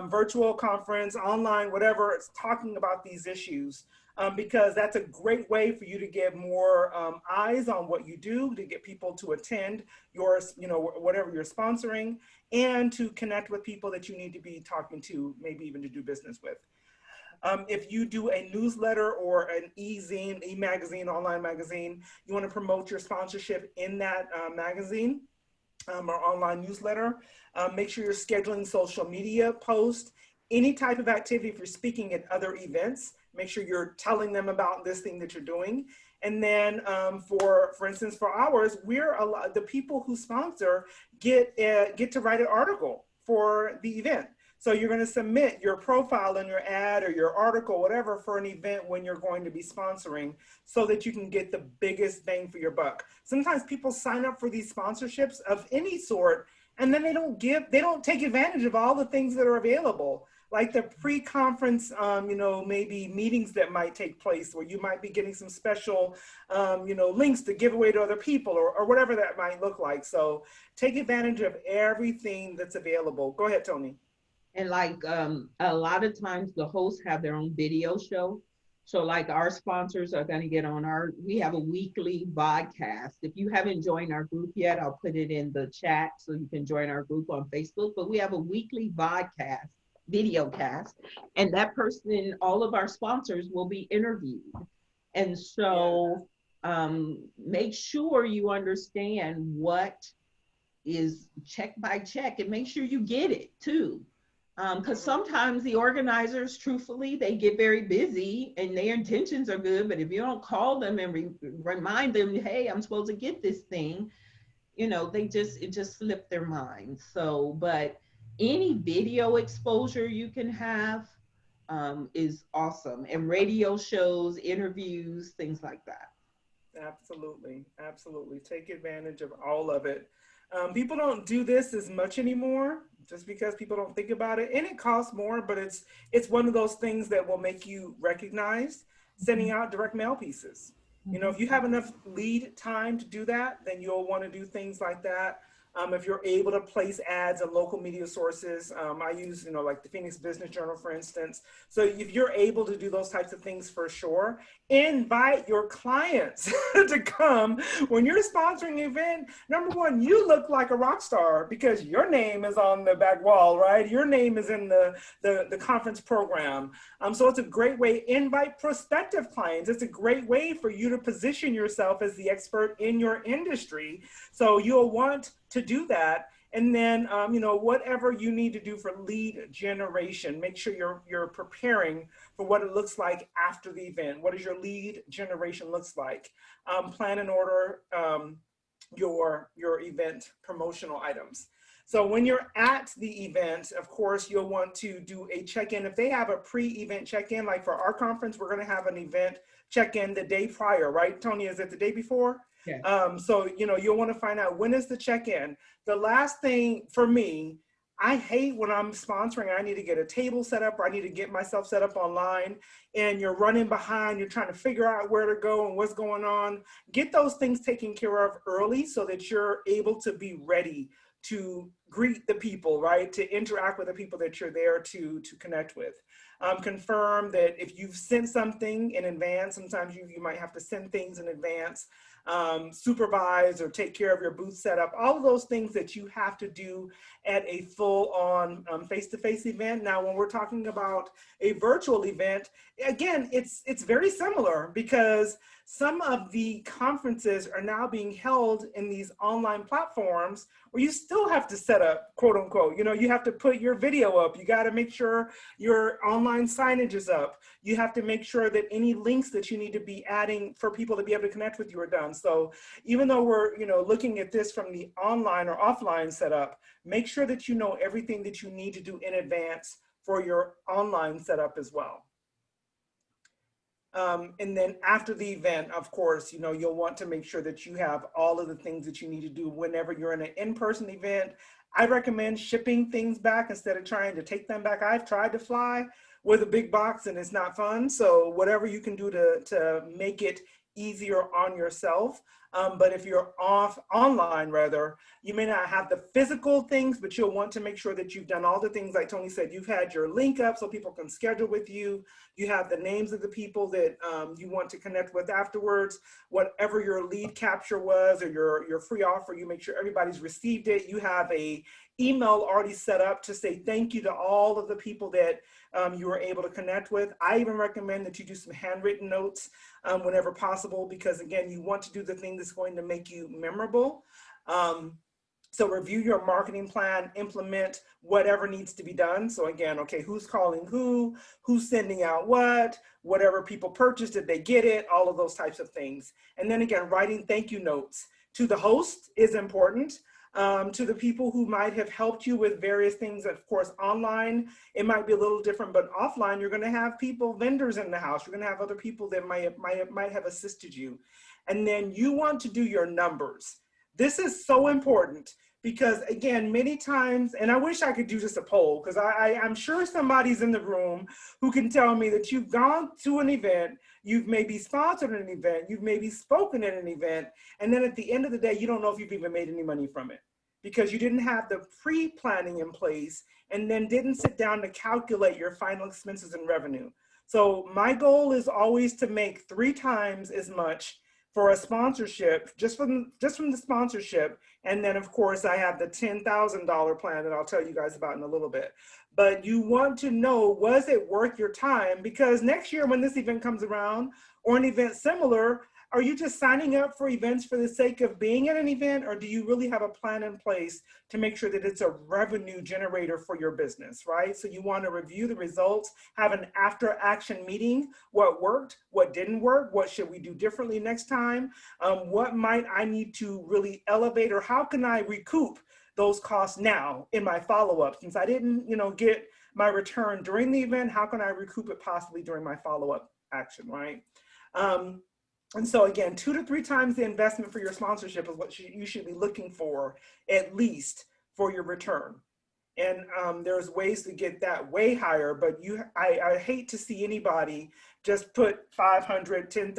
virtual conference, online, whatever, it's talking about these issues. Because that's a great way for you to get more eyes on what you do, to get people to attend your, whatever you're sponsoring, and to connect with people that you need to be talking to, maybe even to do business with. If you do a newsletter or an e-zine, e-magazine, online magazine, you want to promote your sponsorship in that magazine or online newsletter, make sure you're scheduling social media posts, any type of activity. If you're speaking at other events, make sure you're telling them about this thing that you're doing. And then for instance, for ours, the people who sponsor get to write an article for the event. So you're going to submit your profile and your ad or your article, whatever, for an event when you're going to be sponsoring so that you can get the biggest bang for your buck. Sometimes people sign up for these sponsorships of any sort, and then they don't take advantage of all the things that are available. Like the pre-conference, maybe meetings that might take place where you might be getting some special, links to give away to other people or whatever that might look like. So take advantage of everything that's available. Go ahead, Toni. And a lot of times the hosts have their own video show. So like our sponsors are going to get on we have a weekly podcast. If you haven't joined our group yet, I'll put it in the chat so you can join our group on Facebook. But we have a weekly video cast, and that person, all of our sponsors will be interviewed. And so make sure you understand what is check by check and make sure you get it too. Because sometimes the organizers, truthfully, they get very busy and their intentions are good, but if you don't call them and remind them, hey, I'm supposed to get this thing, it just slipped their mind. So, but any video exposure you can have is awesome. And radio shows, interviews, things like that. Absolutely. Absolutely. Take advantage of all of it. People don't do this as much anymore just because people don't think about it. And it costs more, but it's one of those things that will make you recognized. Sending out direct mail pieces. If you have enough lead time to do that, then you'll want to do things like that. If you're able to place ads in local media sources, I use, like the Phoenix Business Journal, for instance. So if you're able to do those types of things, for sure, invite your clients to come. When you're sponsoring an event, number one, you look like a rock star because your name is on the back wall, right? Your name is in the conference program. So it's a great way. Invite prospective clients. It's a great way for you to position yourself as the expert in your industry. So you'll want to do that. And then, whatever you need to do for lead generation, make sure you're preparing for what it looks like after the event. What does your lead generation looks like? Plan and order your event promotional items. So when you're at the event, of course, you'll want to do a check-in. If they have a pre-event check-in, like for our conference, we're going to have an event check-in the day prior, right? Tony, is it the day before? Yeah. So, you'll want to find out when is the check-in. The last thing for me, I hate when I'm sponsoring, I need to get a table set up, or I need to get myself set up online, and you're running behind, you're trying to figure out where to go and what's going on. Get those things taken care of early so that you're able to be ready to greet the people, right? To interact with the people that you're there to connect with. Confirm that if you've sent something in advance, sometimes you might have to send things in advance. Supervise or take care of your booth setup, all of those things that you have to do at a full-on face-to-face event. Now, when we're talking about a virtual event, again, it's very similar because some of the conferences are now being held in these online platforms where you still have to set up, quote unquote, you have to put your video up. You got to make sure your online signage is up. You have to make sure that any links that you need to be adding for people to be able to connect with you are done. So even though we're, looking at this from the online or offline setup, make sure that you know everything that you need to do in advance for your online setup as well. And then after the event, of course, you'll want to make sure that you have all of the things that you need to do whenever you're in an in-person event. I recommend shipping things back instead of trying to take them back. I've tried to fly with a big box and it's not fun. So whatever you can do to make it easier on yourself. But if you're online, you may not have the physical things, but you'll want to make sure that you've done all the things like Toni said. You've had your link up so people can schedule with you. You have the names of the people that you want to connect with afterwards. Whatever your lead capture was or your free offer, you make sure everybody's received it. You have a email already set up to say thank you to all of the people that you were able to connect with. I even recommend that you do some handwritten notes whenever possible, because again, you want to do the thing that's going to make you memorable. So review your marketing plan, implement whatever needs to be done. So again, okay, who's calling who's sending out whatever people purchased, did they get it, all of those types of things. And then again, writing thank you notes to the host is important. To the people who might have helped you with various things. Of course, online, it might be a little different, but offline, you're going to have vendors in the house. You're going to have other people that might have assisted you. And then you want to do your numbers. This is so important because, again, many times, and I wish I could do just a poll, because I'm sure somebody's in the room who can tell me that you've gone to an event, you've maybe sponsored an event, you've maybe spoken at an event, and then at the end of the day, you don't know if you've even made any money from it because you didn't have the pre-planning in place and then didn't sit down to calculate your final expenses and revenue. So my goal is always to make 3 times as much for a sponsorship, just from the sponsorship. And then of course I have the $10,000 plan that I'll tell you guys about in a little bit. But you want to know, was it worth your time? Because next year when this event comes around, or an event similar, are you just signing up for events for the sake of being at an event, or do you really have a plan in place to make sure that it's a revenue generator for your business, right? So you want to review the results, have an after action meeting, what worked, what didn't work, what should we do differently next time, what might I need to really elevate, or how can I recoup those costs now in my follow-up? Since I didn't, get my return during the event, how can I recoup it possibly during my follow-up action, right? And so again, 2 to 3 times the investment for your sponsorship is what you should be looking for, at least, for your return. And there's ways to get that way higher, but I hate to see anybody just put 500, 10,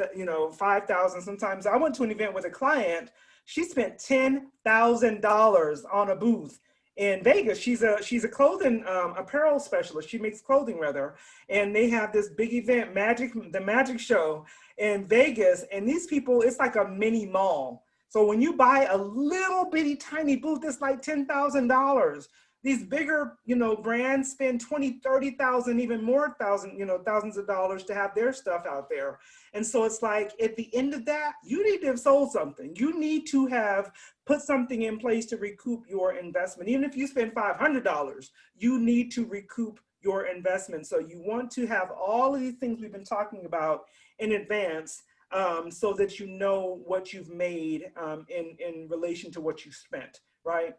5,000. Sometimes I went to an event with a client She spent $10,000 on a booth in Vegas. She's a clothing apparel specialist. She makes clothing rather, and they have this big event, the Magic Show in Vegas. And these people, it's like a mini mall. So when you buy a little bitty tiny booth, it's like $10,000. These bigger, brands spend 20, 30,000, even more thousands of dollars to have their stuff out there. And so it's like, at the end of that, you need to have sold something. You need to have put something in place to recoup your investment. Even if you spend $500, you need to recoup your investment. So you want to have all of these things we've been talking about in advance, so that you know what you've made in relation to what you spent, right?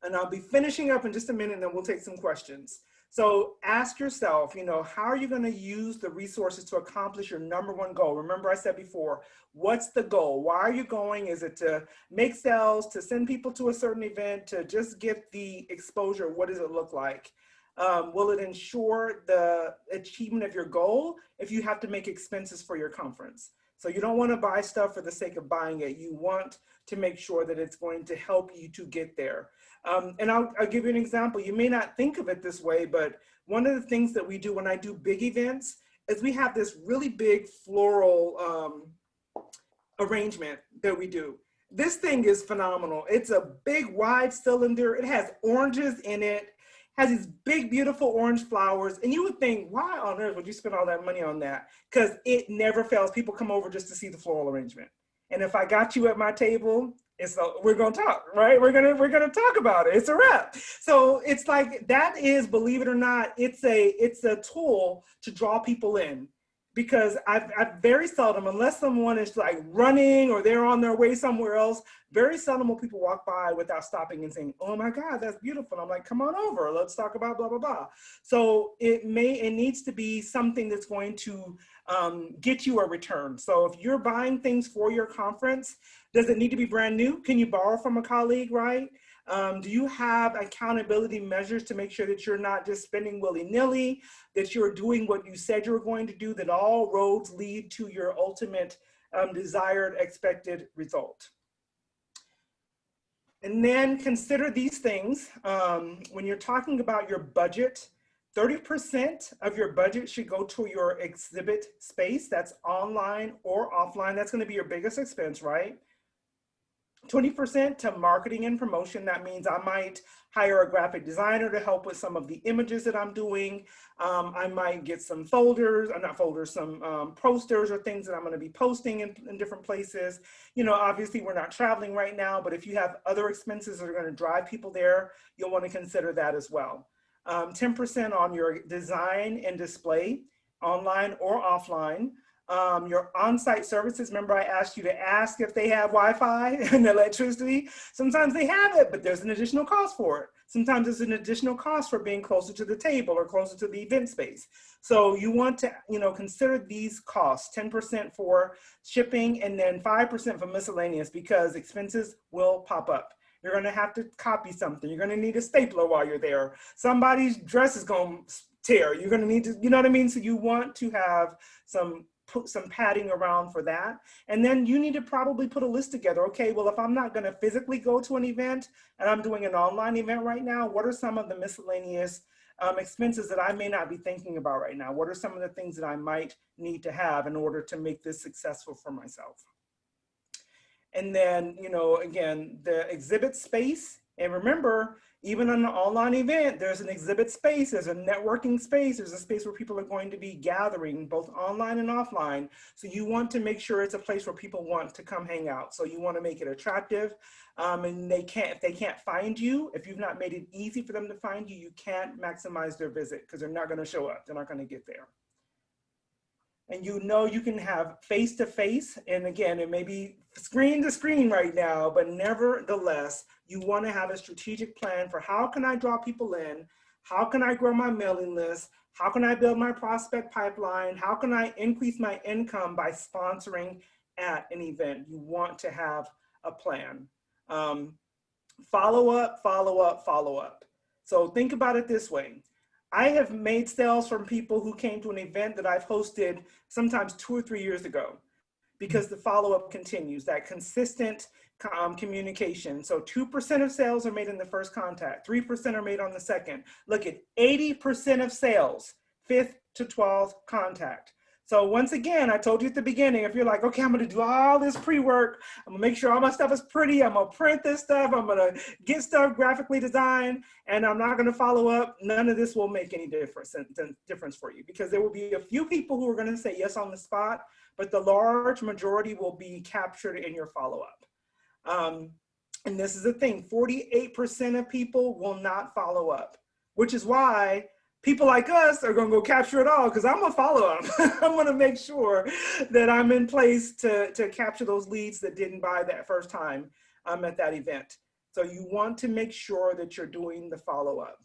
And I'll be finishing up in just a minute, and then we'll take some questions. So ask yourself, how are you going to use the resources to accomplish your number one goal? Remember I said before, what's the goal? Why are you going? Is it to make sales, to send people to a certain event, to just get the exposure? What does it look like? Will it ensure the achievement of your goal if you have to make expenses for your conference? So you don't want to buy stuff for the sake of buying it. You want to make sure that it's going to help you to get there. And I'll give you an example. You may not think of it this way, but one of the things that we do when I do big events is we have this really big floral arrangement that we do. This thing is phenomenal. It's a big wide cylinder. It has oranges in it, has these big, beautiful orange flowers. And you would think, why on earth would you spend all that money on that? Because it never fails. People come over just to see the floral arrangement. And if I got you at my table, we're going to talk, right? We're going to talk about it. It's a wrap. So it's like, that is, believe it or not, it's a tool to draw people in. Because I've very seldom, unless someone is like running or they're on their way somewhere else, very seldom will people walk by without stopping and saying, oh my God, that's beautiful. And I'm like, come on over, let's talk about blah, blah, blah. So it needs to be something that's going to get you a return. So if you're buying things for your conference, does it need to be brand new? Can you borrow from a colleague, right? Do you have accountability measures to make sure that you're not just spending willy-nilly, that you're doing what you said you were going to do, that all roads lead to your ultimate desired, expected result? And then consider these things. When you're talking about your budget, 30% of your budget should go to your exhibit space. That's online or offline. That's going to be your biggest expense, right? 20% to marketing and promotion. That means I might hire a graphic designer to help with some of the images that I'm doing. I might get some posters or things that I'm going to be posting in different places. Obviously we're not traveling right now, but if you have other expenses that are going to drive people there, you'll want to consider that as well. 10% on your design and display, online or offline. Your on-site services, remember I asked you to ask if they have Wi-Fi and electricity. Sometimes they have it, but there's an additional cost for it. Sometimes there's an additional cost for being closer to the table or closer to the event space. So you want to, consider these costs, 10% for shipping and then 5% for miscellaneous, because expenses will pop up. You're going to have to copy something. You're going to need a stapler while you're there. Somebody's dress is going to tear. You're going to need to, you know what I mean? So you want to have put some padding around for that. And then you need to probably put a list together. Okay, well, if I'm not going to physically go to an event and I'm doing an online event right now, what are some of the miscellaneous expenses that I may not be thinking about right now? What are some of the things that I might need to have in order to make this successful for myself? And then, again, the exhibit space. And remember, even on an online event, there's an exhibit space, there's a networking space, there's a space where people are going to be gathering both online and offline. So you want to make sure it's a place where people want to come hang out. So you want to make it attractive. And if they can't find you, if you've not made it easy for them to find you, you can't maximize their visit because they're not going to show up. They're not going to get there. And you can have face-to-face, and again, it may be screen to screen right now, but nevertheless, you want to have a strategic plan for how can I draw people in, how can I grow my mailing list, how can I build my prospect pipeline, how can I increase my income by sponsoring at an event. You want to have a plan. Follow up, follow up, follow up. So think about it this way. I have made sales from people who came to an event that I've hosted sometimes 2 or 3 years ago. because the follow-up continues, that consistent communication. So 2% of sales are made in the first contact, 3% are made on the second. Look at 80% of sales, 5th to 12th contact. So once again, I told you at the beginning, if you're like, okay, I'm gonna do all this pre-work, I'm gonna make sure all my stuff is pretty, I'm gonna print this stuff, I'm gonna get stuff graphically designed, and I'm not gonna follow up, none of this will make any difference for you, because there will be a few people who are gonna say yes on the spot, but the large majority will be captured in your follow-up. And this is the thing, 48% of people will not follow up, which is why people like us are gonna go capture it all, because I'm gonna follow up. I'm gonna make sure that I'm in place to capture those leads that didn't buy that first time at that event. So you want to make sure that you're doing the follow-up.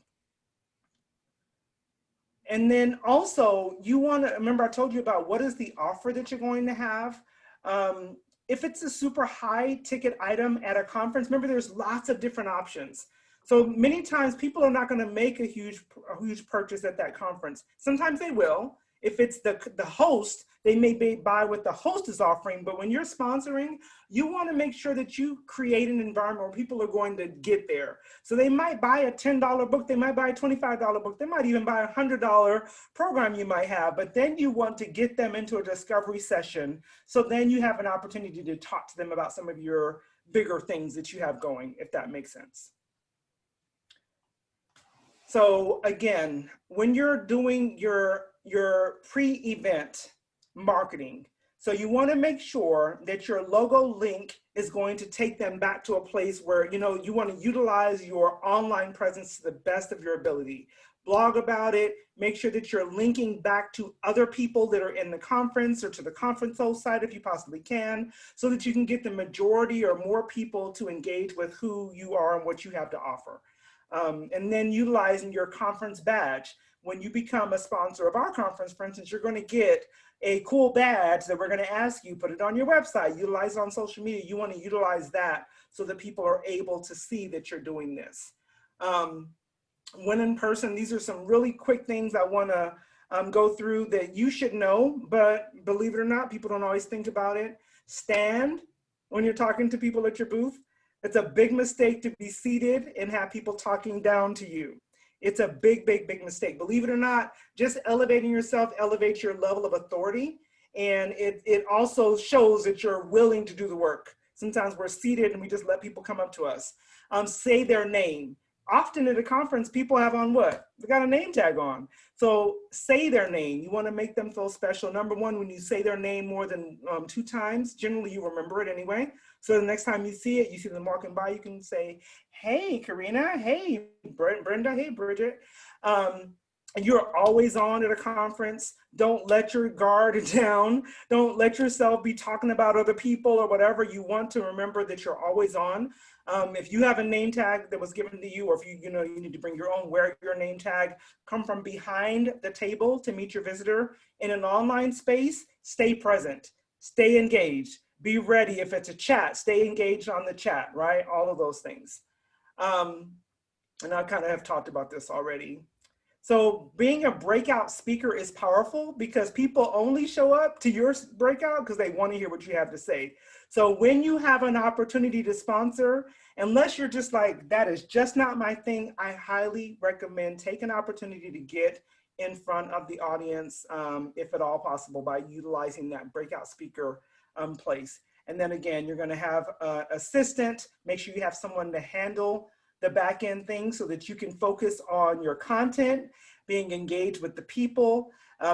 And then also you want to remember, I told you about what is the offer that you're going to have. If it's a super high ticket item at a conference, remember there's lots of different options. So many times people are not going to make a huge purchase at that conference. Sometimes they will. If it's the host, they may buy what the host is offering, but when you're sponsoring, you want to make sure that you create an environment where people are going to get there. So they might buy a $10 book, they might buy a $25 book, they might even buy a $100 program you might have, but then you want to get them into a discovery session. So then you have an opportunity to talk to them about some of your bigger things that you have going, if that makes sense. So again, when you're doing your pre-event marketing, so you want to make sure that your logo link is going to take them back to a place where, you know, you want to utilize your online presence to the best of your ability. Blog about it, make sure that you're linking back to other people that are in the conference or to the conference host site if you possibly can, so that you can get the majority or more people to engage with who you are and what you have to offer. And then utilizing your conference badge. When you become a sponsor of our conference, for instance, you're going to get a cool badge that we're going to ask you, put it on your website, utilize it on social media. You want to utilize that so that people are able to see that you're doing this. When in person, these are some really quick things I want to go through that you should know, but believe it or not, people don't always think about it. Stand when you're talking to people at your booth. It's a big mistake to be seated and have people talking down to you. It's a big, big, big mistake. Believe it or not, just elevating yourself elevates your level of authority. And it also shows that you're willing to do the work. Sometimes we're seated and we just let people come up to us. Say their name. Often at a conference, people have on what? They got a name tag on. So say their name. You want to make them feel special. Number one, when you say their name more than 2 times, generally you remember it anyway. So the next time you see it, you see them walking by, you can say, hey, Karina, hey, Brenda, hey, Bridget. And you're always on at a conference. Don't let your guard down. Don't let yourself be talking about other people or whatever. You want to remember that you're always on. If you have a name tag that was given to you, or if you need to bring your own, wear your name tag, come from behind the table to meet your visitor. In an online space, stay present, stay engaged, be ready. If it's a chat, stay engaged on the chat, right? All of those things. And I kind of have talked about this already. So being a breakout speaker is powerful because people only show up to your breakout because they want to hear what you have to say. So when you have an opportunity to sponsor, unless you're just like, that is just not my thing, I highly recommend take an opportunity to get in front of the audience, if at all possible, by utilizing that breakout speaker place. And then again, you're going to have an assistant. Make sure you have someone to handle the back end things so that you can focus on your content, being engaged with the people.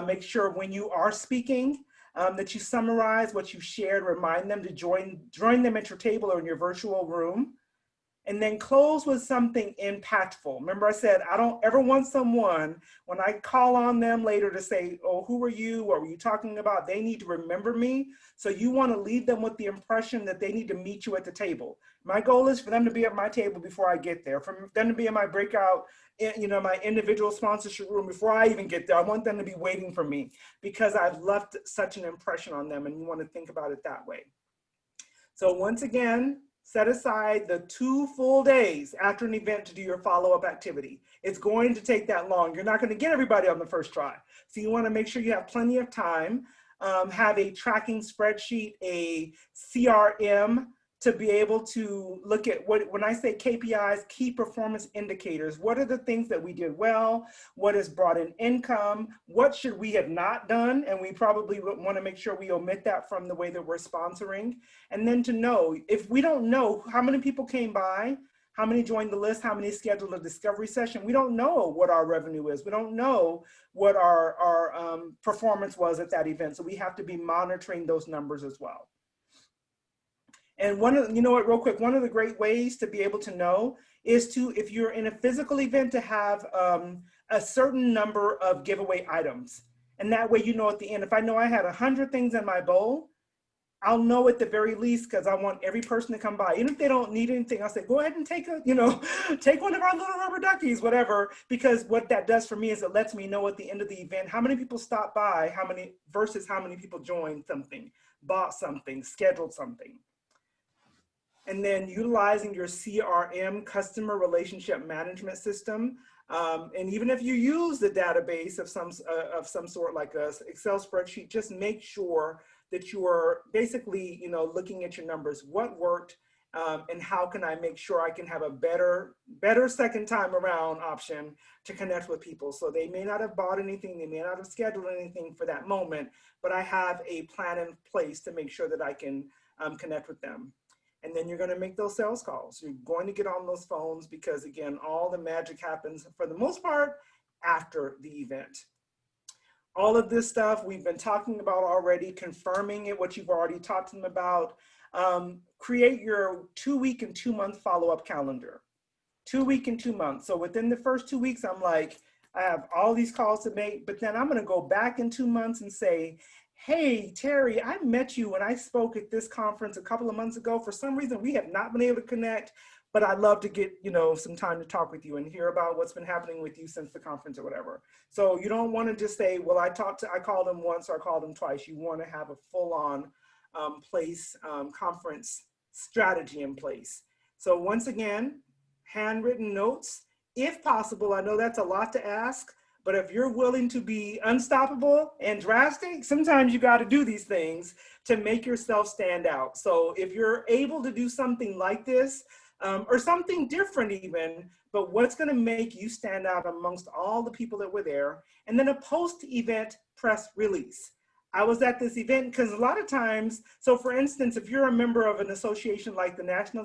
Make sure when you are speaking that you summarize what you shared, remind them to join them at your table or in your virtual room. And then close with something impactful. Remember I said, I don't ever want someone, when I call on them later to say, oh, who are you? What were you talking about? They need to remember me. So you want to leave them with the impression that they need to meet you at the table. My goal is for them to be at my table before I get there, for them to be in my breakout, my individual sponsorship room before I even get there. I want them to be waiting for me because I've left such an impression on them, and you want to think about it that way. So once again, set aside the 2 full days after an event to do your follow-up activity. It's going to take that long. You're not going to get everybody on the first try. So you want to make sure you have plenty of time. have a tracking spreadsheet, a CRM, to be able to look at when I say KPIs, key performance indicators, what are the things that we did well? What has brought in income? What should we have not done? And we probably want to make sure we omit that from the way that we're sponsoring. And then to know, if we don't know how many people came by, how many joined the list, how many scheduled a discovery session, we don't know what our revenue is. We don't know what our performance was at that event. So we have to be monitoring those numbers as well. And you know what, real quick, one of the great ways to be able to know is to, if you're in a physical event, to have a certain number of giveaway items. And that way, you know, at the end, if I know I had 100 things in my bowl, I'll know at the very least, because I want every person to come by. Even if they don't need anything, I'll say, go ahead and take take one of our little rubber duckies, whatever, because what that does for me is it lets me know at the end of the event, how many people stopped by, versus how many people joined something, bought something, scheduled something. And then utilizing your CRM, customer relationship management system. And even if you use the database of some sort, like a Excel spreadsheet, just make sure that you are basically, looking at your numbers, what worked, and how can I make sure I can have a better second time around option to connect with people. So they may not have bought anything, they may not have scheduled anything for that moment, but I have a plan in place to make sure that I can connect with them. And then you're going to make those sales calls. You're going to get on those phones because, again, all the magic happens for the most part after the event. All of this stuff we've been talking about already, confirming it, what you've already talked to them about. Create your 2-week and 2-month follow-up calendar. 2-week and 2 months. So within the first 2 weeks, I'm like, I have all these calls to make, but then I'm going to go back in 2 months and say, hey, Terry, I met you when I spoke at this conference a couple of months ago. For some reason, we have not been able to connect, but I'd love to get, some time to talk with you and hear about what's been happening with you since the conference or whatever. So you don't want to just say, well, I called him once or I called him twice. You want to have a full-on conference strategy in place. So once again, handwritten notes, if possible. I know that's a lot to ask, but if you're willing to be unstoppable and drastic, sometimes you got to do these things to make yourself stand out. So if you're able to do something like this, or something different even, but what's going to make you stand out amongst all the people that were there, and then a post-event press release. I was at this event because a lot of times, so for instance, if you're a member of an association like the National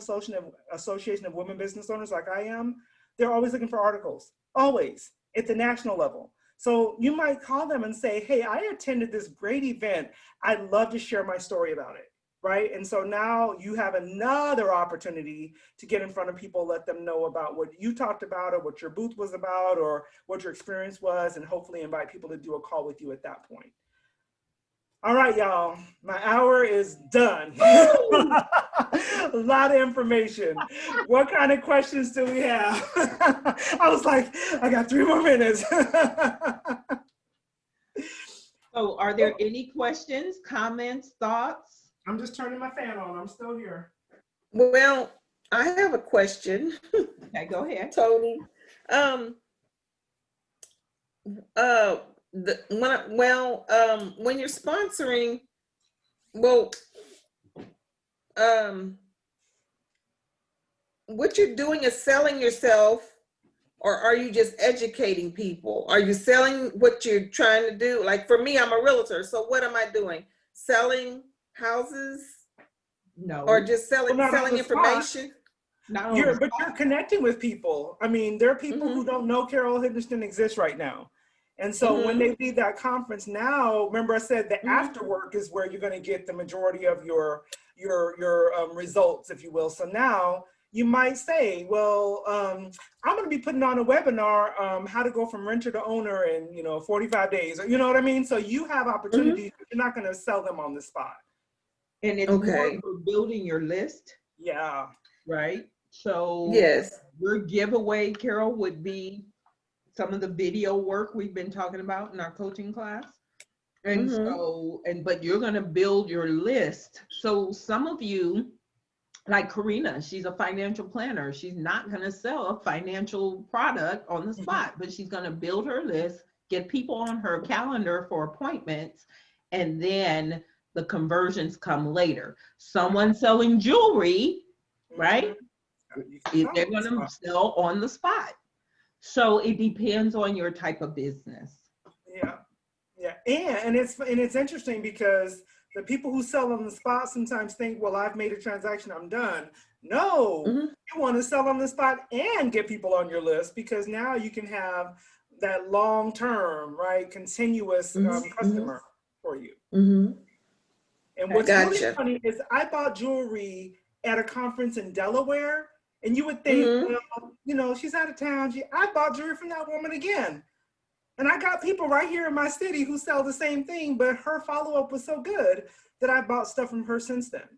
Association of Women Business Owners, like I am, they're always looking for articles, always, at the national level. So you might call them and say, hey, I attended this great event. I'd love to share my story about it, right? And so now you have another opportunity to get in front of people, let them know about what you talked about or what your booth was about or what your experience was, and hopefully invite people to do a call with you at that point. All right, y'all, my hour is done. A lot of information. What kind of questions do we have? I was like, I got 3 more minutes. So are there any questions, comments, thoughts? I'm just turning my fan on. I'm still here. Well, I have a question. Okay, go ahead. Toni. When you're sponsoring, what you're doing is selling yourself, or are you just educating people? Are you selling what you're trying to do? Like for me, I'm a realtor, so what am I doing? Selling houses? No. Or just selling information? No. You're connecting with people. I mean, there are people who don't know Carol Henderson exists right now. And so when they leave that conference now, remember I said the after work is where you're going to get the majority of your results, if you will. So now you might say, well, I'm going to be putting on a webinar, how to go from renter to owner in 45 days, or you know what I mean? So you have opportunities, but you're not going to sell them on the spot. And it's more for building your list. Yeah. Right. So yes, your giveaway, Carol, would be some of the video work we've been talking about in our coaching class. And but you're going to build your list. So some of you, like Karina, she's a financial planner. She's not going to sell a financial product on the spot, but she's going to build her list, get people on her calendar for appointments, and then the conversions come later. Someone selling jewelry, right? They're going to sell on the spot. So it depends on your type of business. Yeah, yeah, and it's interesting because the people who sell on the spot sometimes think, well, I've made a transaction, I'm done. No, you want to sell on the spot and get people on your list, because now you can have that long term, right, continuous customer for you. And what's really funny is I bought jewelry at a conference in Delaware, and you would think, well, you know, she's out of town. I bought jewelry from that woman again. And I got people right here in my city who sell the same thing, but her follow-up was so good that I bought stuff from her since then.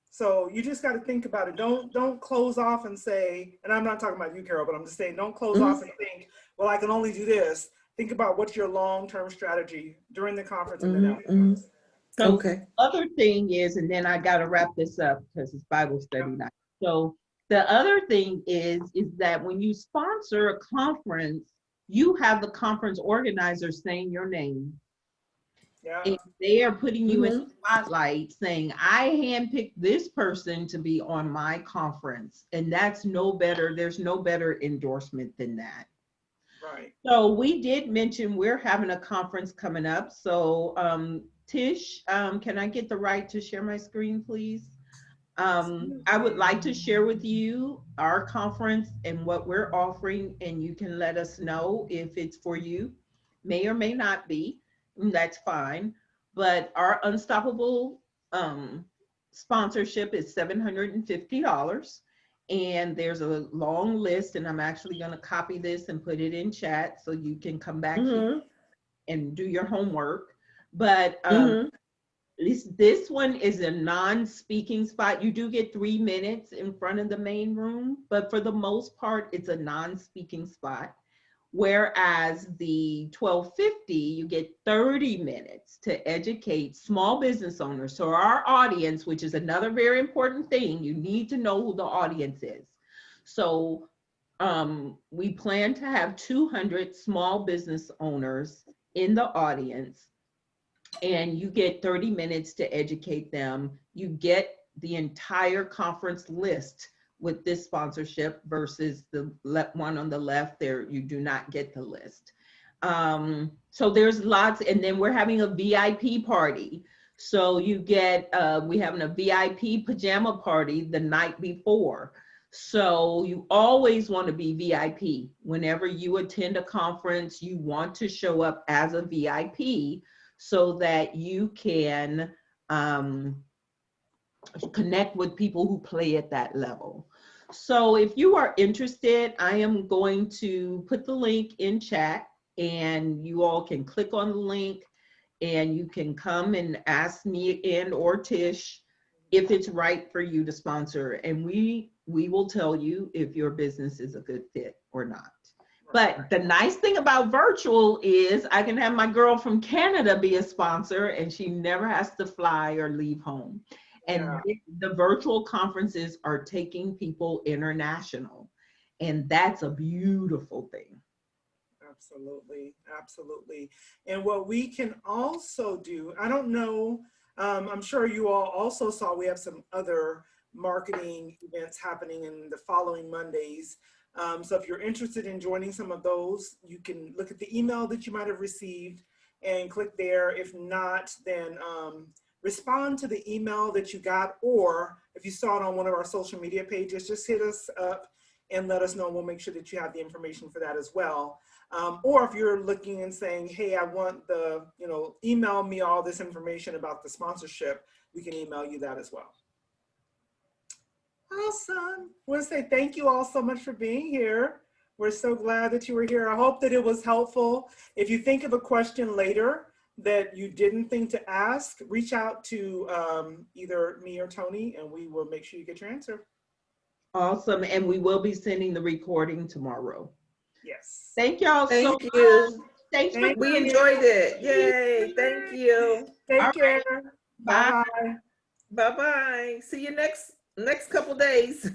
So you just got to think about it. Don't close off and say, and I'm not talking about you, Carol, but I'm just saying, don't close off and think, well, I can only do this. Think about what's your long-term strategy during the conference and then afterwards. So the other thing is, and then I got to wrap this up because it's Bible study night. So the other thing is that when you sponsor a conference, you have the conference organizer saying your name. Yeah. And they are putting you in the spotlight saying, I handpicked this person to be on my conference. And that's no better. There's no better endorsement than that. Right. So we did mention we're having a conference coming up. So Tish, can I get the right to share my screen, please? I would like to share with you our conference and what we're offering, and you can let us know if it's for you. May or may not be, and that's fine. But our Unstoppable sponsorship is $750. And there's a long list, and I'm actually going to copy this and put it in chat so you can come back here and do your homework. But this one is a non-speaking spot. You do get 3 minutes in front of the main room, but for the most part, it's a non-speaking spot. Whereas the 1250, you get 30 minutes to educate small business owners. So our audience, which is another very important thing, you need to know who the audience is. So we plan to have 200 small business owners in the audience, and you get 30 minutes to educate them. You get the entire conference list with this sponsorship versus the one on the left there, you do not get the list. So there's lots, and then we're having a VIP party. So you get, we're having a VIP pajama party the night before. So you always want to be VIP. Whenever you attend a conference, you want to show up as a VIP so that you can connect with people who play at that level. So if you are interested, I am going to put the link in chat, and you all can click on the link and you can come and ask me and or Tish if it's right for you to sponsor. And we will tell you if your business is a good fit or not. But the nice thing about virtual is I can have my girl from Canada be a sponsor, and she never has to fly or leave home. And the virtual conferences are taking people international, and that's a beautiful thing. Absolutely, absolutely. And what we can also do, I don't know, I'm sure you all also saw we have some other marketing events happening in the following Mondays. So if you're interested in joining some of those, you can look at the email that you might have received and click there. If not, then respond to the email that you got, or if you saw it on one of our social media pages, just hit us up and let us know. We'll make sure that you have the information for that as well. Or if you're looking and saying, hey, I want the, email me all this information about the sponsorship, we can email you that as well. Awesome. I want to say thank you all so much for being here. We're so glad that you were here. I hope that it was helpful. If you think of a question later that you didn't think to ask, reach out to either me or Toni, and we will make sure you get your answer. Awesome. And we will be sending the recording tomorrow. Yes. Thank y'all so much. Thanks for we enjoyed it. Yay. Thank you. Take care. Bye. Bye. Bye-bye. See you next couple days.